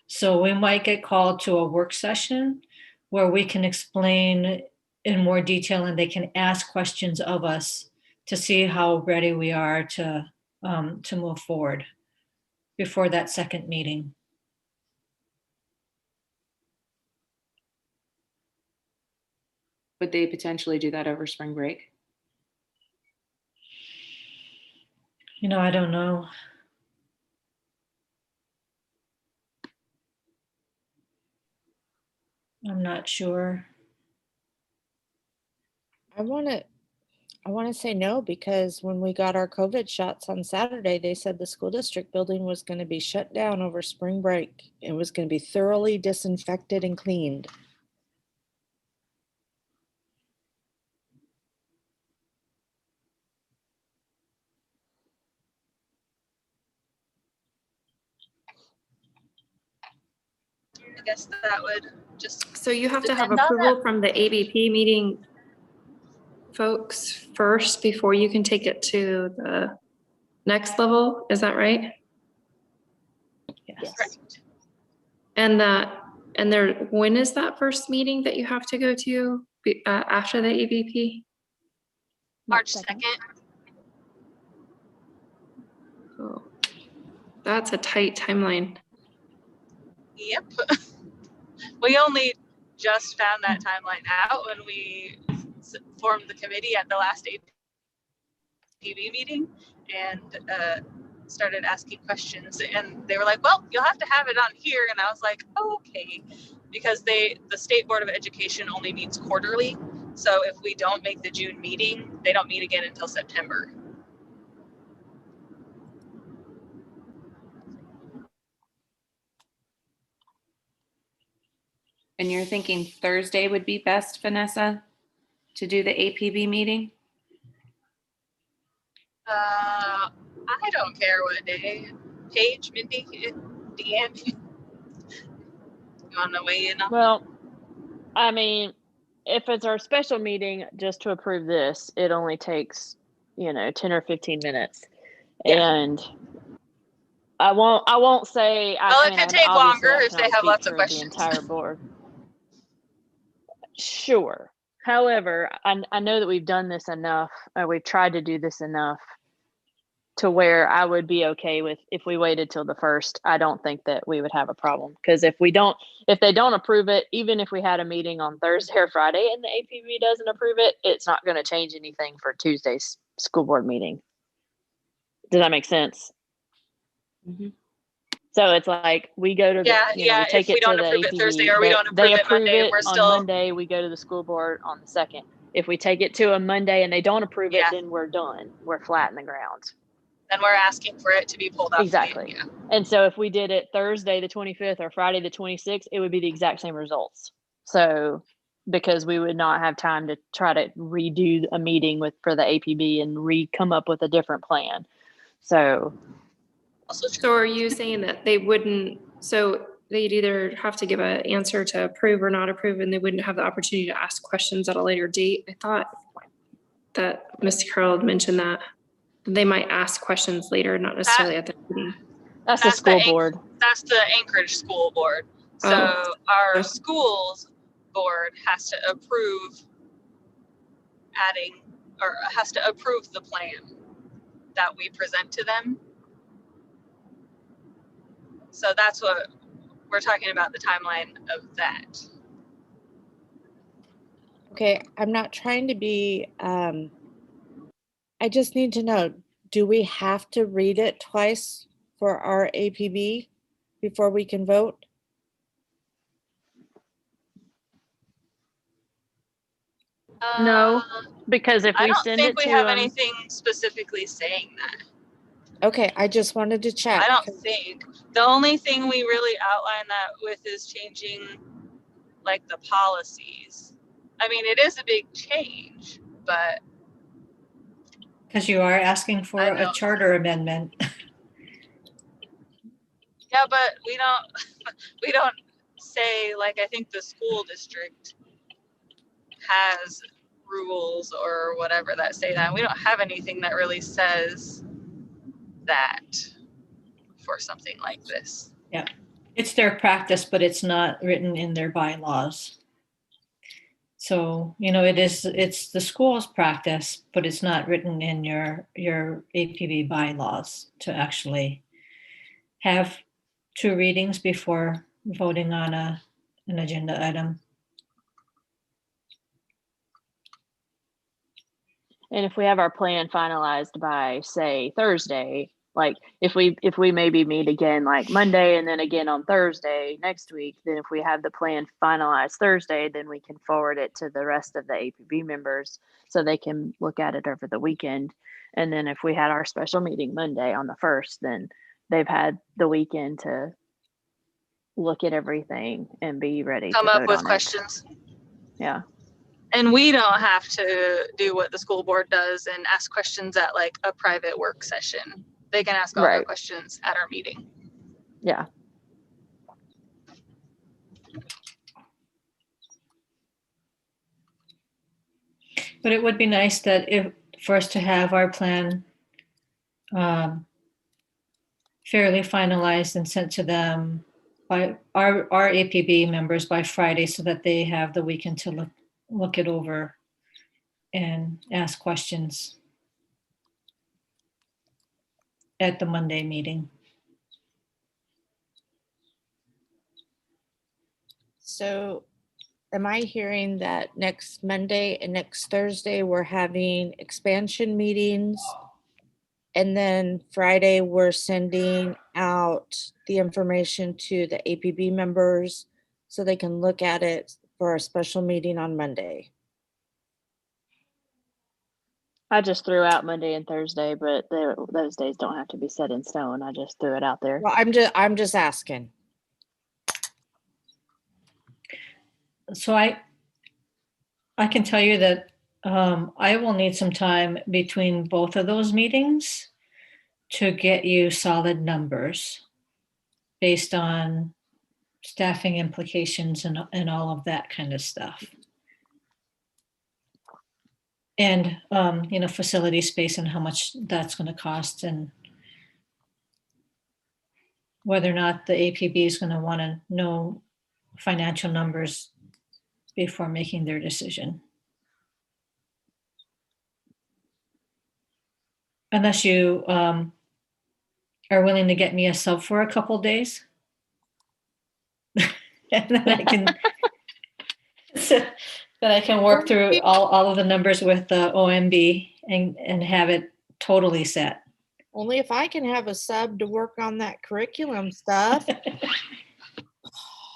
[SPEAKER 1] So we might get called to a work session where we can explain in more detail and they can ask questions of us to see how ready we are to move forward before that second meeting.
[SPEAKER 5] would they potentially do that over spring break?
[SPEAKER 1] I don't know. I'm not sure.
[SPEAKER 6] I want to say no, because when we got our COVID shots on Saturday, they said the school district building was going to be shut down over spring break. It was going to be thoroughly disinfected and cleaned.
[SPEAKER 2] I guess that would just.
[SPEAKER 4] So you have to have
[SPEAKER 2] Depend on
[SPEAKER 4] approval from the ABP meeting folks first before you can take it to the next level. Is that right?
[SPEAKER 1] Yes.
[SPEAKER 4] And when is that first meeting that you have to go to? after the AVP?
[SPEAKER 7] March 2nd.
[SPEAKER 4] Oh, that's a tight timeline.
[SPEAKER 2] Yep. We only just found that timeline out when we formed the committee at the last APB meeting and started asking questions. And they were like, well, you'll have to have it on here. And I was like, okay, because the State Board of Education only meets quarterly. So if we don't make the June meeting, they don't meet again until September.
[SPEAKER 5] And you're thinking Thursday would be best, Vanessa, to do the APB meeting?
[SPEAKER 2] I don't care what day. Paige, Mindy, Deanne, you want to weigh in on?
[SPEAKER 3] Well, I mean, if it's our special meeting just to approve this, it only takes, 10 or 15 minutes.
[SPEAKER 2] Yeah.
[SPEAKER 3] And I won't say,
[SPEAKER 2] Well, it could take
[SPEAKER 3] obviously
[SPEAKER 2] longer
[SPEAKER 3] I
[SPEAKER 2] if they
[SPEAKER 3] cannot
[SPEAKER 2] have
[SPEAKER 3] speak
[SPEAKER 2] lots of
[SPEAKER 3] for
[SPEAKER 2] questions.
[SPEAKER 3] the entire board. Sure. However, I know that we've done this enough, or we've tried to do this enough to where I would be okay with if we waited till the 1st. I don't think that we would have a problem, because if they don't approve it, even if we had a meeting on Thursday or Friday and the APB doesn't approve it, it's not going to change anything for Tuesday's school board meeting. Does that make sense?
[SPEAKER 5] Mm-hmm.
[SPEAKER 3] So it's like we go to the, we take
[SPEAKER 2] if we
[SPEAKER 3] it to
[SPEAKER 2] don't
[SPEAKER 3] the
[SPEAKER 2] approve it
[SPEAKER 3] APB,
[SPEAKER 2] Thursday or we don't
[SPEAKER 3] they
[SPEAKER 2] approve it
[SPEAKER 3] approve
[SPEAKER 2] Monday,
[SPEAKER 3] it
[SPEAKER 2] we're
[SPEAKER 3] on
[SPEAKER 2] still
[SPEAKER 3] Monday, we go to the school board on the 2nd. If we take it to a Monday and they don't approve it, then we're done. We're flat in the ground.
[SPEAKER 2] then we're asking for it to be pulled off.
[SPEAKER 3] Exactly. And so if we did it Thursday the 25th or Friday the 26th, it would be the exact same results. So because we would not have time to try to redo a meeting for the APB and come up with a different plan. So
[SPEAKER 4] are you saying that they wouldn't, so they'd either have to give an answer to approve or not approve, and they wouldn't have the opportunity to ask questions at a later date? I thought that Mr. Carroll had mentioned that they might ask questions later, not necessarily at the meeting.
[SPEAKER 3] That's the school board.
[SPEAKER 2] That's the Anchorage School Board. So our schools board has to approve has to approve the plan that we present to them. So that's what we're talking about, the timeline of that.
[SPEAKER 6] Okay, I'm not trying to be, I just need to know, do we have to read it twice for our APB before we can vote?
[SPEAKER 3] No, because if
[SPEAKER 2] I
[SPEAKER 3] we
[SPEAKER 2] don't
[SPEAKER 3] send
[SPEAKER 2] think
[SPEAKER 3] it
[SPEAKER 2] we
[SPEAKER 3] to
[SPEAKER 2] have
[SPEAKER 3] them,
[SPEAKER 2] anything specifically saying that.
[SPEAKER 6] Okay, I just wanted to check.
[SPEAKER 2] I don't think. The only thing we really outline that with is changing like the policies. I mean, it is a big change, but
[SPEAKER 1] Because you are asking for a charter amendment.
[SPEAKER 2] yeah, but we don't say, like, I think the school district has rules or whatever that say that. We don't have anything that really says that for something like this.
[SPEAKER 1] Yeah, it's their practice, but it's not written in their bylaws. So, it's the school's practice, but it's not written in your APB bylaws to actually have 2 readings before voting on an agenda item.
[SPEAKER 3] and if we have our plan finalized by, say, Thursday, like if we maybe meet again like Monday and then again on Thursday next week, then if we have the plan finalized Thursday, then we can forward it to the rest of the APB members so they can look at it over the weekend. And then if we had our special meeting Monday on the 1st, then they've had the weekend to look at everything and be ready
[SPEAKER 2] Come
[SPEAKER 3] to
[SPEAKER 2] up
[SPEAKER 3] vote
[SPEAKER 2] with
[SPEAKER 3] on
[SPEAKER 2] questions.
[SPEAKER 3] it. Yeah.
[SPEAKER 2] And we don't have to do what the school board does and ask questions at like a private work session. They can ask all their questions at our meeting.
[SPEAKER 3] Yeah.
[SPEAKER 1] But it would be nice that for us to have our plan fairly finalized and sent to them by our APB members by Friday, so that they have the weekend to look it over and ask questions at the Monday meeting.
[SPEAKER 6] So am I hearing that next Monday and next Thursday, we're having expansion meetings? And then Friday, we're sending out the information to the APB members so they can look at it for a special meeting on Monday.
[SPEAKER 3] I just threw out Monday and Thursday, but those days don't have to be set in stone. I just threw it out there.
[SPEAKER 6] Well, I'm just asking.
[SPEAKER 1] So I can tell you that I will need some time between both of those meetings to get you solid numbers based on staffing implications and all of that kind of stuff. And, facility space and how much that's going to cost, and whether or not the APB is going to want to know financial numbers before making their decision. Unless you are willing to get me a sub for a couple days. And then I can then I can work through all of the numbers with the OMB and have it totally set.
[SPEAKER 6] Only if I can have a sub to work on that curriculum stuff.
[SPEAKER 5] What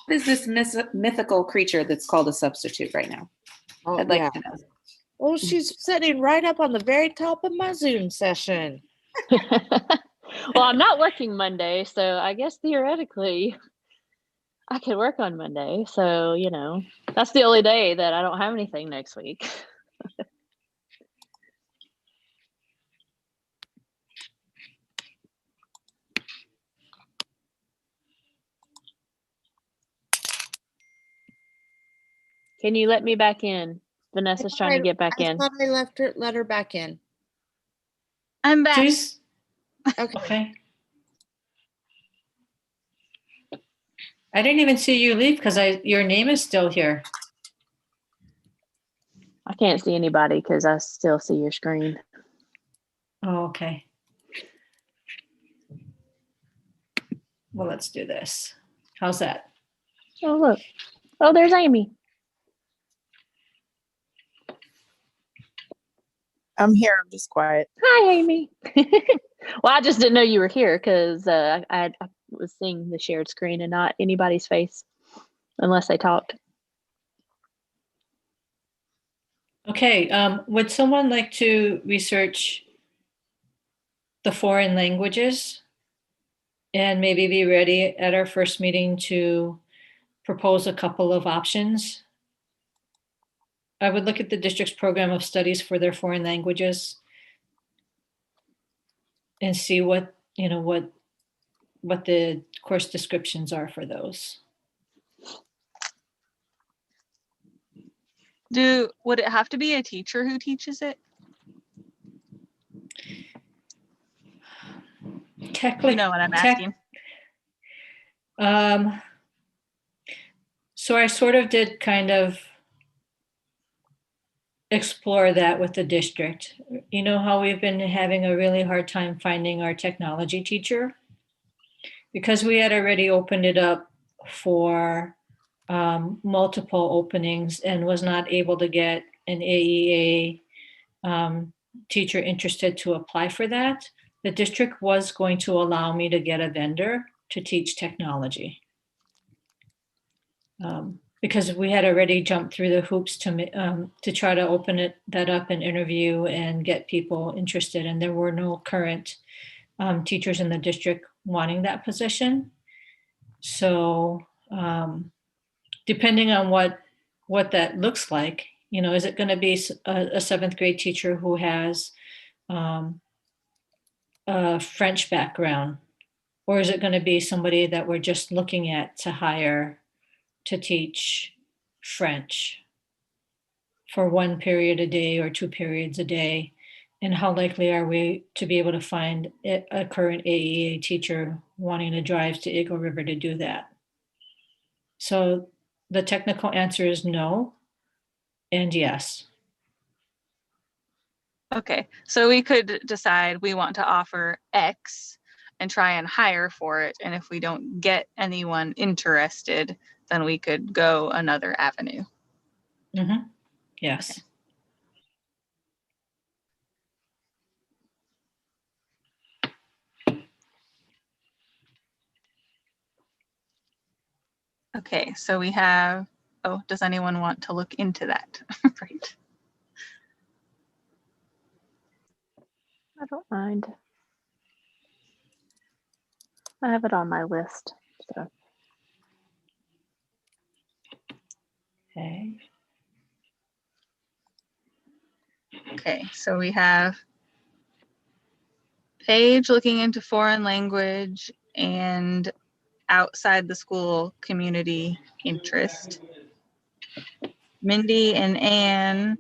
[SPEAKER 5] is this mythical creature that's called a substitute right now?
[SPEAKER 6] Oh,
[SPEAKER 5] I'd like
[SPEAKER 6] yeah.
[SPEAKER 5] to know.
[SPEAKER 6] Oh, she's sitting right up on the very top of my Zoom session.
[SPEAKER 3] Well, I'm not working Monday, so I guess theoretically I could work on Monday. So, that's the only day that I don't have anything next week. Can you let me back in? Vanessa's trying to get back in.
[SPEAKER 6] I thought I let her back in.
[SPEAKER 7] I'm back.
[SPEAKER 1] Please.
[SPEAKER 6] Okay.
[SPEAKER 1] Okay. I didn't even see you leave because your name is still here.
[SPEAKER 3] I can't see anybody because I still see your screen.
[SPEAKER 1] Oh, okay. Well, let's do this. How's that?
[SPEAKER 3] Oh, look. Oh, there's Amy.
[SPEAKER 8] I'm here. I'm just quiet.
[SPEAKER 3] Hi, Amy. Well, I just didn't know you were here because I was seeing the shared screen and not anybody's face unless they talked.
[SPEAKER 1] Okay. Would someone like to research the foreign languages and maybe be ready at our first meeting to propose a couple of options? I would look at the district's program of studies for their foreign languages and see what the course descriptions are for those.
[SPEAKER 7] Would it have to be a teacher who teaches it? You know what I'm asking.
[SPEAKER 1] So I sort of did kind of explore that with the district. You know how we've been having a really hard time finding our technology teacher? Because we had already opened it up for multiple openings and was not able to get an AEA teacher interested to apply for that, the district was going to allow me to get a vendor to teach technology. Because we had already jumped through the hoops to try to open that up and interview and get people interested, and there were no current teachers in the district wanting that position. So depending on what that looks like, is it going to be a seventh grade teacher who has a French background, or is it going to be somebody that we're just looking at to hire to teach French for 1 period a day or 2 periods a day? And how likely are we to be able to find a current AEA teacher wanting to drive to Eagle River to do that? So the technical answer is no. and yes.
[SPEAKER 7] Okay, so we could decide we want to offer X and try and hire for it. And if we don't get anyone interested, then we could go another avenue.
[SPEAKER 1] Mm-hmm. Yes.
[SPEAKER 7] Okay, so we have, oh, does anyone want to look into that? Right.
[SPEAKER 3] I don't mind. I have it on my list. So
[SPEAKER 1] Okay.
[SPEAKER 7] Okay, so we have Paige looking into foreign language and outside the school community interest. Mindy and Anne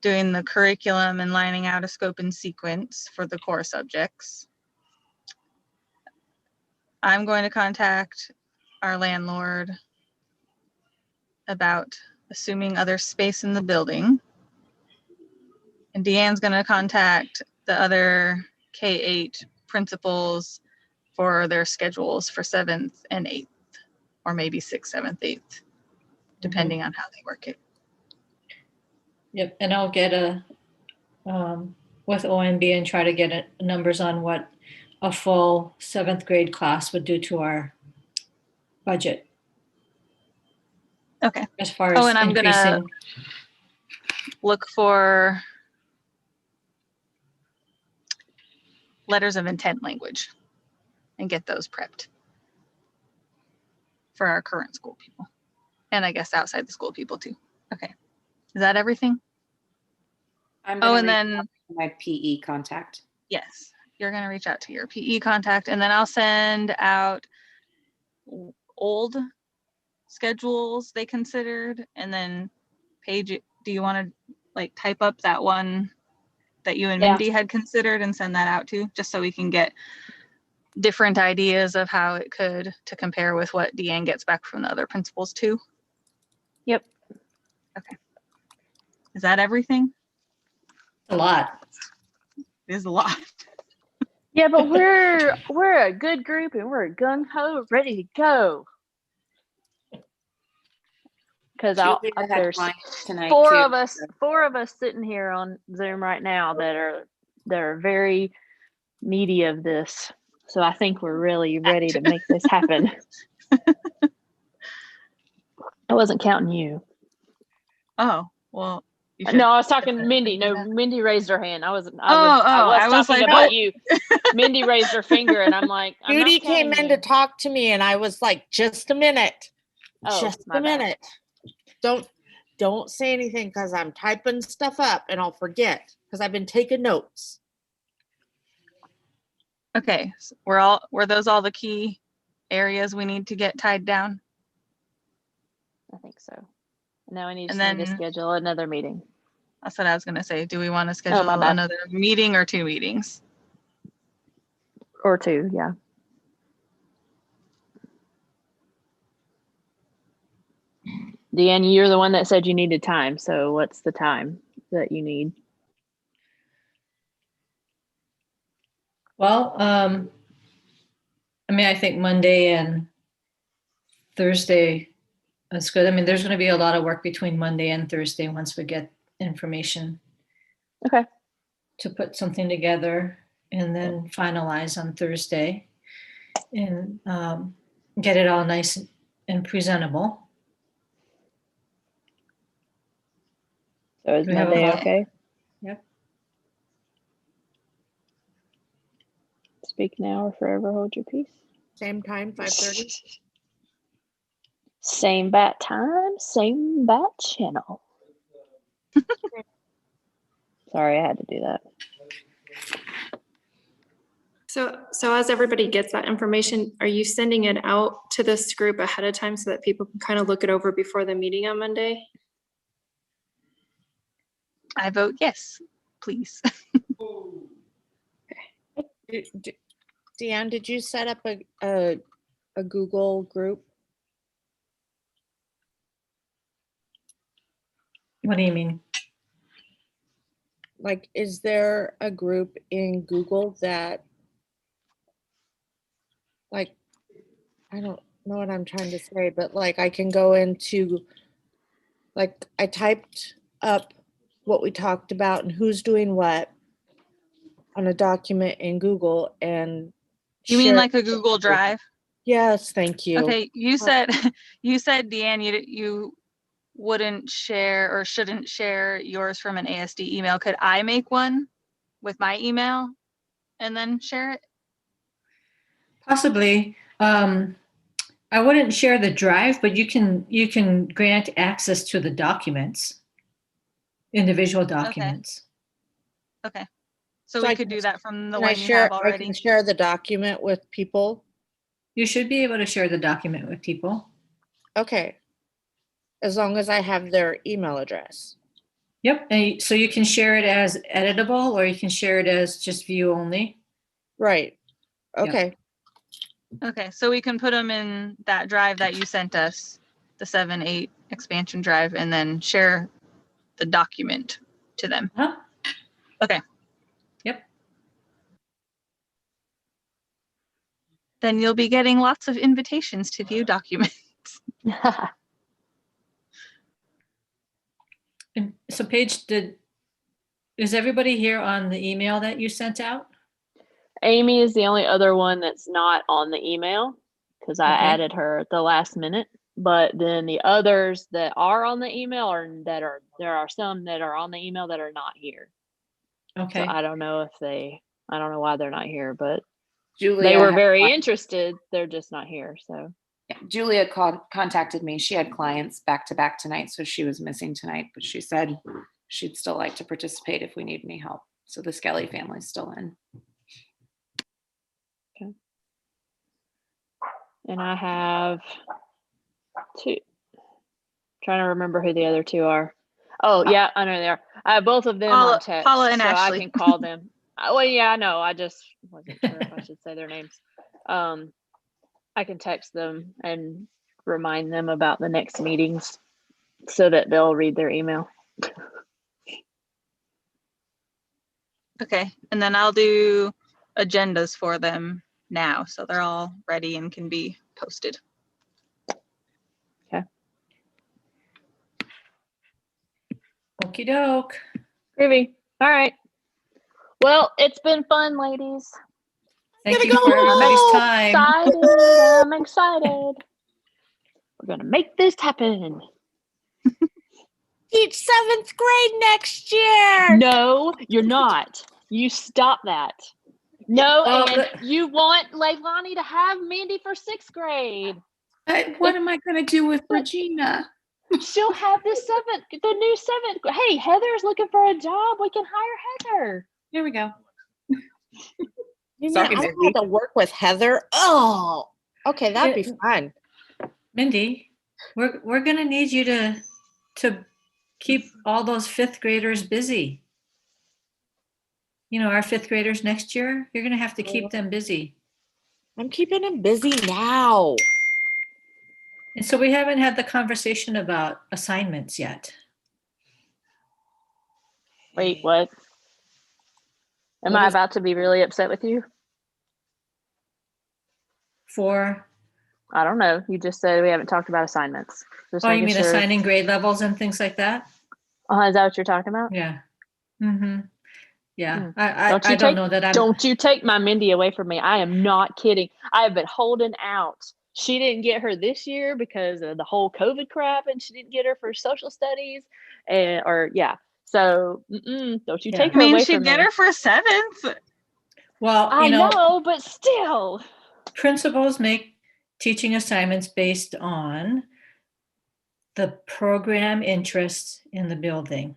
[SPEAKER 7] doing the curriculum and lining out a scope and sequence for the core subjects. I'm going to contact our landlord about assuming other space in the building. And Deanne's going to contact the other K-8 principals for their schedules for 7th and 8th, or maybe 6th, 7th, 8th, depending on how they work it.
[SPEAKER 1] Yep, and I'll get with OMB and try to get numbers on what a full 7th grade class would do to our budget.
[SPEAKER 7] Okay.
[SPEAKER 1] As far as
[SPEAKER 7] and I'm
[SPEAKER 1] increasing.
[SPEAKER 7] gonna look for letters of intent language and get those prepped for our current school people. And I guess outside the school people too. Okay. Is that everything?
[SPEAKER 5] Oh,
[SPEAKER 7] and then
[SPEAKER 5] my PE contact.
[SPEAKER 7] Yes, you're going to reach out to your PE contact, and then I'll send out old schedules they considered, and then Paige, do you want to like type up that one that you and Mindy had considered and send that out too, just so we can get different ideas of how it could to compare with what Deanne gets back from the other principals too?
[SPEAKER 3] Yep.
[SPEAKER 7] Okay. Is that everything?
[SPEAKER 1] A lot.
[SPEAKER 7] It is a lot.
[SPEAKER 3] Yeah, but we're a good group and we're gung ho, ready to go. Because there's four of us sitting here on Zoom right now that are very needy of this. So I think we're really ready to make this happen. I wasn't counting you.
[SPEAKER 7] Oh, well.
[SPEAKER 3] No, I was talking to Mindy. No, Mindy raised her hand. I was talking
[SPEAKER 7] like,
[SPEAKER 3] about
[SPEAKER 7] what?
[SPEAKER 3] you. Mindy raised her finger, and I'm like,
[SPEAKER 6] Judy came in to talk to me, and I was like, just a minute.
[SPEAKER 3] Oh,
[SPEAKER 6] just a minute. Don't say anything because I'm typing stuff up and I'll forget because I've been taking notes.
[SPEAKER 7] Okay, so were those all the key areas we need to get tied down?
[SPEAKER 3] I think so. Now I need to schedule another meeting.
[SPEAKER 7] That's what I was going to say. Do we want to schedule another meeting or 2 meetings?
[SPEAKER 3] Or 2, yeah. Deanne, you're the one that said you needed time. So what's the time that you need?
[SPEAKER 1] Well, I mean, I think Monday and Thursday, that's good. I mean, there's going to be a lot of work between Monday and Thursday once we get information.
[SPEAKER 3] Okay.
[SPEAKER 1] To put something together and then finalize on Thursday and get it all nice and presentable.
[SPEAKER 3] So is Monday okay?
[SPEAKER 1] Yep.
[SPEAKER 3] Speak now or forever hold your peace.
[SPEAKER 6] Same time, 5:30.
[SPEAKER 3] Same bat time, same bat channel. Sorry, I had to do that.
[SPEAKER 4] So as everybody gets that information, are you sending it out to this group ahead of time so that people can kind of look it over before the meeting on Monday?
[SPEAKER 7] I vote yes, please.
[SPEAKER 6] Deanne, did you set up a Google group?
[SPEAKER 1] What do you mean?
[SPEAKER 6] Like, is there a group in Google that, like, I don't know what I'm trying to say, but like I can go into, like, I typed up what we talked about and who's doing what on a document in Google and
[SPEAKER 7] You mean
[SPEAKER 6] share
[SPEAKER 7] like
[SPEAKER 6] it
[SPEAKER 7] a
[SPEAKER 6] with
[SPEAKER 7] Google
[SPEAKER 6] people.
[SPEAKER 7] Drive?
[SPEAKER 6] Yes, thank you.
[SPEAKER 7] Okay, you said Deanne, you wouldn't share or shouldn't share yours from an ASD email. Could I make one with my email and then share it?
[SPEAKER 1] Possibly. I wouldn't share the drive, but you can grant access to the documents, individual documents.
[SPEAKER 7] Okay. So
[SPEAKER 6] So
[SPEAKER 7] we
[SPEAKER 6] I
[SPEAKER 7] could
[SPEAKER 6] can-
[SPEAKER 7] do that from the
[SPEAKER 6] Can I
[SPEAKER 7] one you have
[SPEAKER 6] share, I
[SPEAKER 7] already.
[SPEAKER 6] can share the document with people?
[SPEAKER 1] You should be able to share the document with people.
[SPEAKER 6] Okay. As long as I have their email address.
[SPEAKER 1] Yep. And so you can share it as editable, or you can share it as just view only.
[SPEAKER 6] Right.
[SPEAKER 1] Yep.
[SPEAKER 6] Okay.
[SPEAKER 7] Okay, so we can put them in that drive that you sent us, the 7/8 expansion drive, and then share the document to them.
[SPEAKER 1] Huh?
[SPEAKER 7] Okay.
[SPEAKER 1] Yep.
[SPEAKER 7] Then you'll be getting lots of invitations to view documents.
[SPEAKER 1] And so Paige, is everybody here on the email that you sent out?
[SPEAKER 3] Amy is the only other one that's not on the email because I
[SPEAKER 1] Okay.
[SPEAKER 3] added her at the last minute. But then the others that are on the email there are some that are on the email that are not here.
[SPEAKER 1] Okay.
[SPEAKER 3] So I don't know why they're not here, but
[SPEAKER 5] Julia
[SPEAKER 3] they were
[SPEAKER 5] had
[SPEAKER 3] very
[SPEAKER 5] clients-
[SPEAKER 3] interested. They're just not here. So
[SPEAKER 5] yeah, Julia contacted me. She had clients back to back tonight, so she was missing tonight, but she said she'd still like to participate if we need any help. So the Skelly family's still in.
[SPEAKER 3] and I have two. Trying to remember who the other two are. Oh yeah, I know they are. I have both of them
[SPEAKER 7] Paula-
[SPEAKER 3] on text,
[SPEAKER 7] Paula and
[SPEAKER 3] so
[SPEAKER 7] Ashley.
[SPEAKER 3] I can call them. Well, yeah, I know. I just wasn't sure if I should say their names. I can text them and remind them about the next meetings so that they'll read their email.
[SPEAKER 7] Okay, and then I'll do agendas for them now, so they're all ready and can be posted.
[SPEAKER 1] Okie doke.
[SPEAKER 3] Groovy. All right. Well, it's been fun, ladies.
[SPEAKER 1] Thank
[SPEAKER 6] gotta
[SPEAKER 1] you for
[SPEAKER 6] go.
[SPEAKER 1] everybody's time.
[SPEAKER 3] I'm excited. We're gonna make this happen.
[SPEAKER 6] Teach 7th grade next year.
[SPEAKER 3] No, you're not. You stop that. No,
[SPEAKER 1] Oh,
[SPEAKER 3] and you want Leilani to have Mandy for 6th grade.
[SPEAKER 5] What am I going to do with Regina?
[SPEAKER 3] She'll have the new 7th. Hey, Heather's looking for a job. We can hire Heather.
[SPEAKER 5] Here we go.
[SPEAKER 6] You mean
[SPEAKER 5] Sorry,
[SPEAKER 6] I
[SPEAKER 5] Mindy.
[SPEAKER 6] had to work with Heather? Oh, okay, that'd be fun.
[SPEAKER 1] Mindy, we're gonna need you to keep all those 5th graders busy. You know, our 5th graders next year, you're gonna have to keep them busy.
[SPEAKER 6] I'm keeping him busy now.
[SPEAKER 1] And so we haven't had the conversation about assignments yet.
[SPEAKER 3] Wait, what? Am
[SPEAKER 6] What
[SPEAKER 3] I
[SPEAKER 6] is-
[SPEAKER 3] about to be really upset with you?
[SPEAKER 1] For,
[SPEAKER 3] I don't know. You just said we haven't talked about assignments. Just
[SPEAKER 1] oh, you
[SPEAKER 3] making
[SPEAKER 1] mean
[SPEAKER 3] sure.
[SPEAKER 1] assigning grade levels and things like that?
[SPEAKER 3] Is that what you're talking about?
[SPEAKER 1] Yeah. Mm-hmm. Yeah.
[SPEAKER 3] Hmm.
[SPEAKER 1] I don't know that I'm.
[SPEAKER 3] Don't you take my Mindy away from me. I am not kidding. I have been holding out. She didn't get her this year because of the whole COVID crap, and she didn't get her for social studies. So don't you
[SPEAKER 1] Yeah.
[SPEAKER 3] take
[SPEAKER 7] I
[SPEAKER 3] her
[SPEAKER 7] mean,
[SPEAKER 3] away
[SPEAKER 7] she'd
[SPEAKER 3] from
[SPEAKER 7] get
[SPEAKER 3] me.
[SPEAKER 7] her for 7th.
[SPEAKER 1] Well,
[SPEAKER 3] I know, but still.
[SPEAKER 1] principals make teaching assignments based on the program interests in the building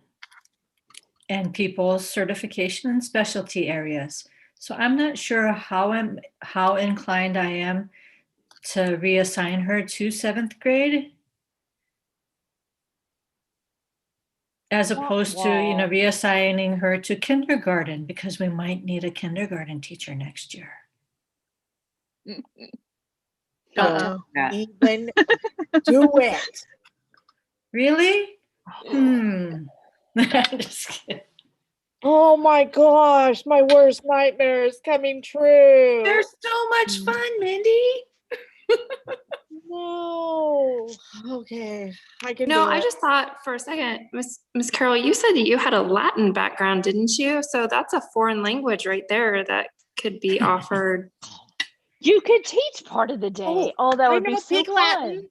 [SPEAKER 1] and people's certification and specialty areas. So I'm not sure how inclined I am to reassign her to 7th grade as opposed to, reassigning her to kindergarten, because we might need a kindergarten teacher next year.
[SPEAKER 5] Don't tell me that.
[SPEAKER 6] Even do it.
[SPEAKER 1] Really? Just kidding.
[SPEAKER 6] Oh my gosh, my worst nightmare is coming true.
[SPEAKER 5] They're so much fun, Mindy.
[SPEAKER 6] No. Okay, I can
[SPEAKER 4] No,
[SPEAKER 6] do
[SPEAKER 4] I
[SPEAKER 6] it.
[SPEAKER 4] just thought for a second, Miss Carol, you said that you had a Latin background, didn't you? So that's a foreign language right there that could be offered.
[SPEAKER 3] You could teach part of the day. Oh, that
[SPEAKER 6] I
[SPEAKER 3] would be
[SPEAKER 6] know
[SPEAKER 3] so
[SPEAKER 6] Pig
[SPEAKER 3] fun.
[SPEAKER 6] Latin.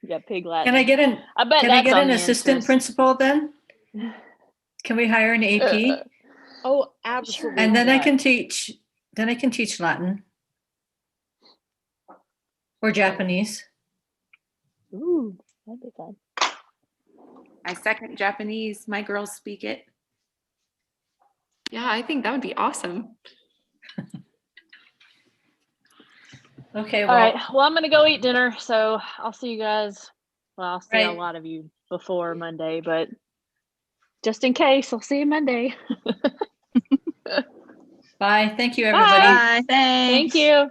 [SPEAKER 3] Yeah, pig Latin.
[SPEAKER 1] Can I get an
[SPEAKER 3] I bet
[SPEAKER 1] Can I
[SPEAKER 3] that's
[SPEAKER 1] get
[SPEAKER 3] on
[SPEAKER 1] an
[SPEAKER 3] the
[SPEAKER 1] assistant
[SPEAKER 3] interest.
[SPEAKER 1] principal then? Can we hire an AP?
[SPEAKER 6] Oh, absolutely.
[SPEAKER 1] And then I
[SPEAKER 3] not?
[SPEAKER 1] can teach. Then I can teach Latin or Japanese.
[SPEAKER 3] Ooh, that'd be fun.
[SPEAKER 5] I second Japanese. My girls speak it.
[SPEAKER 4] Yeah, I think that would be awesome.
[SPEAKER 1] Okay.
[SPEAKER 3] All
[SPEAKER 1] Well,
[SPEAKER 3] right. Well, I'm gonna go eat dinner, so I'll see you guys. Well, I'll see a
[SPEAKER 1] Right.
[SPEAKER 3] lot of you before Monday, but just in case, I'll see you Monday.
[SPEAKER 1] bye. Thank you,
[SPEAKER 3] Bye.
[SPEAKER 1] everybody.
[SPEAKER 7] Bye. Thanks.
[SPEAKER 3] Thank you.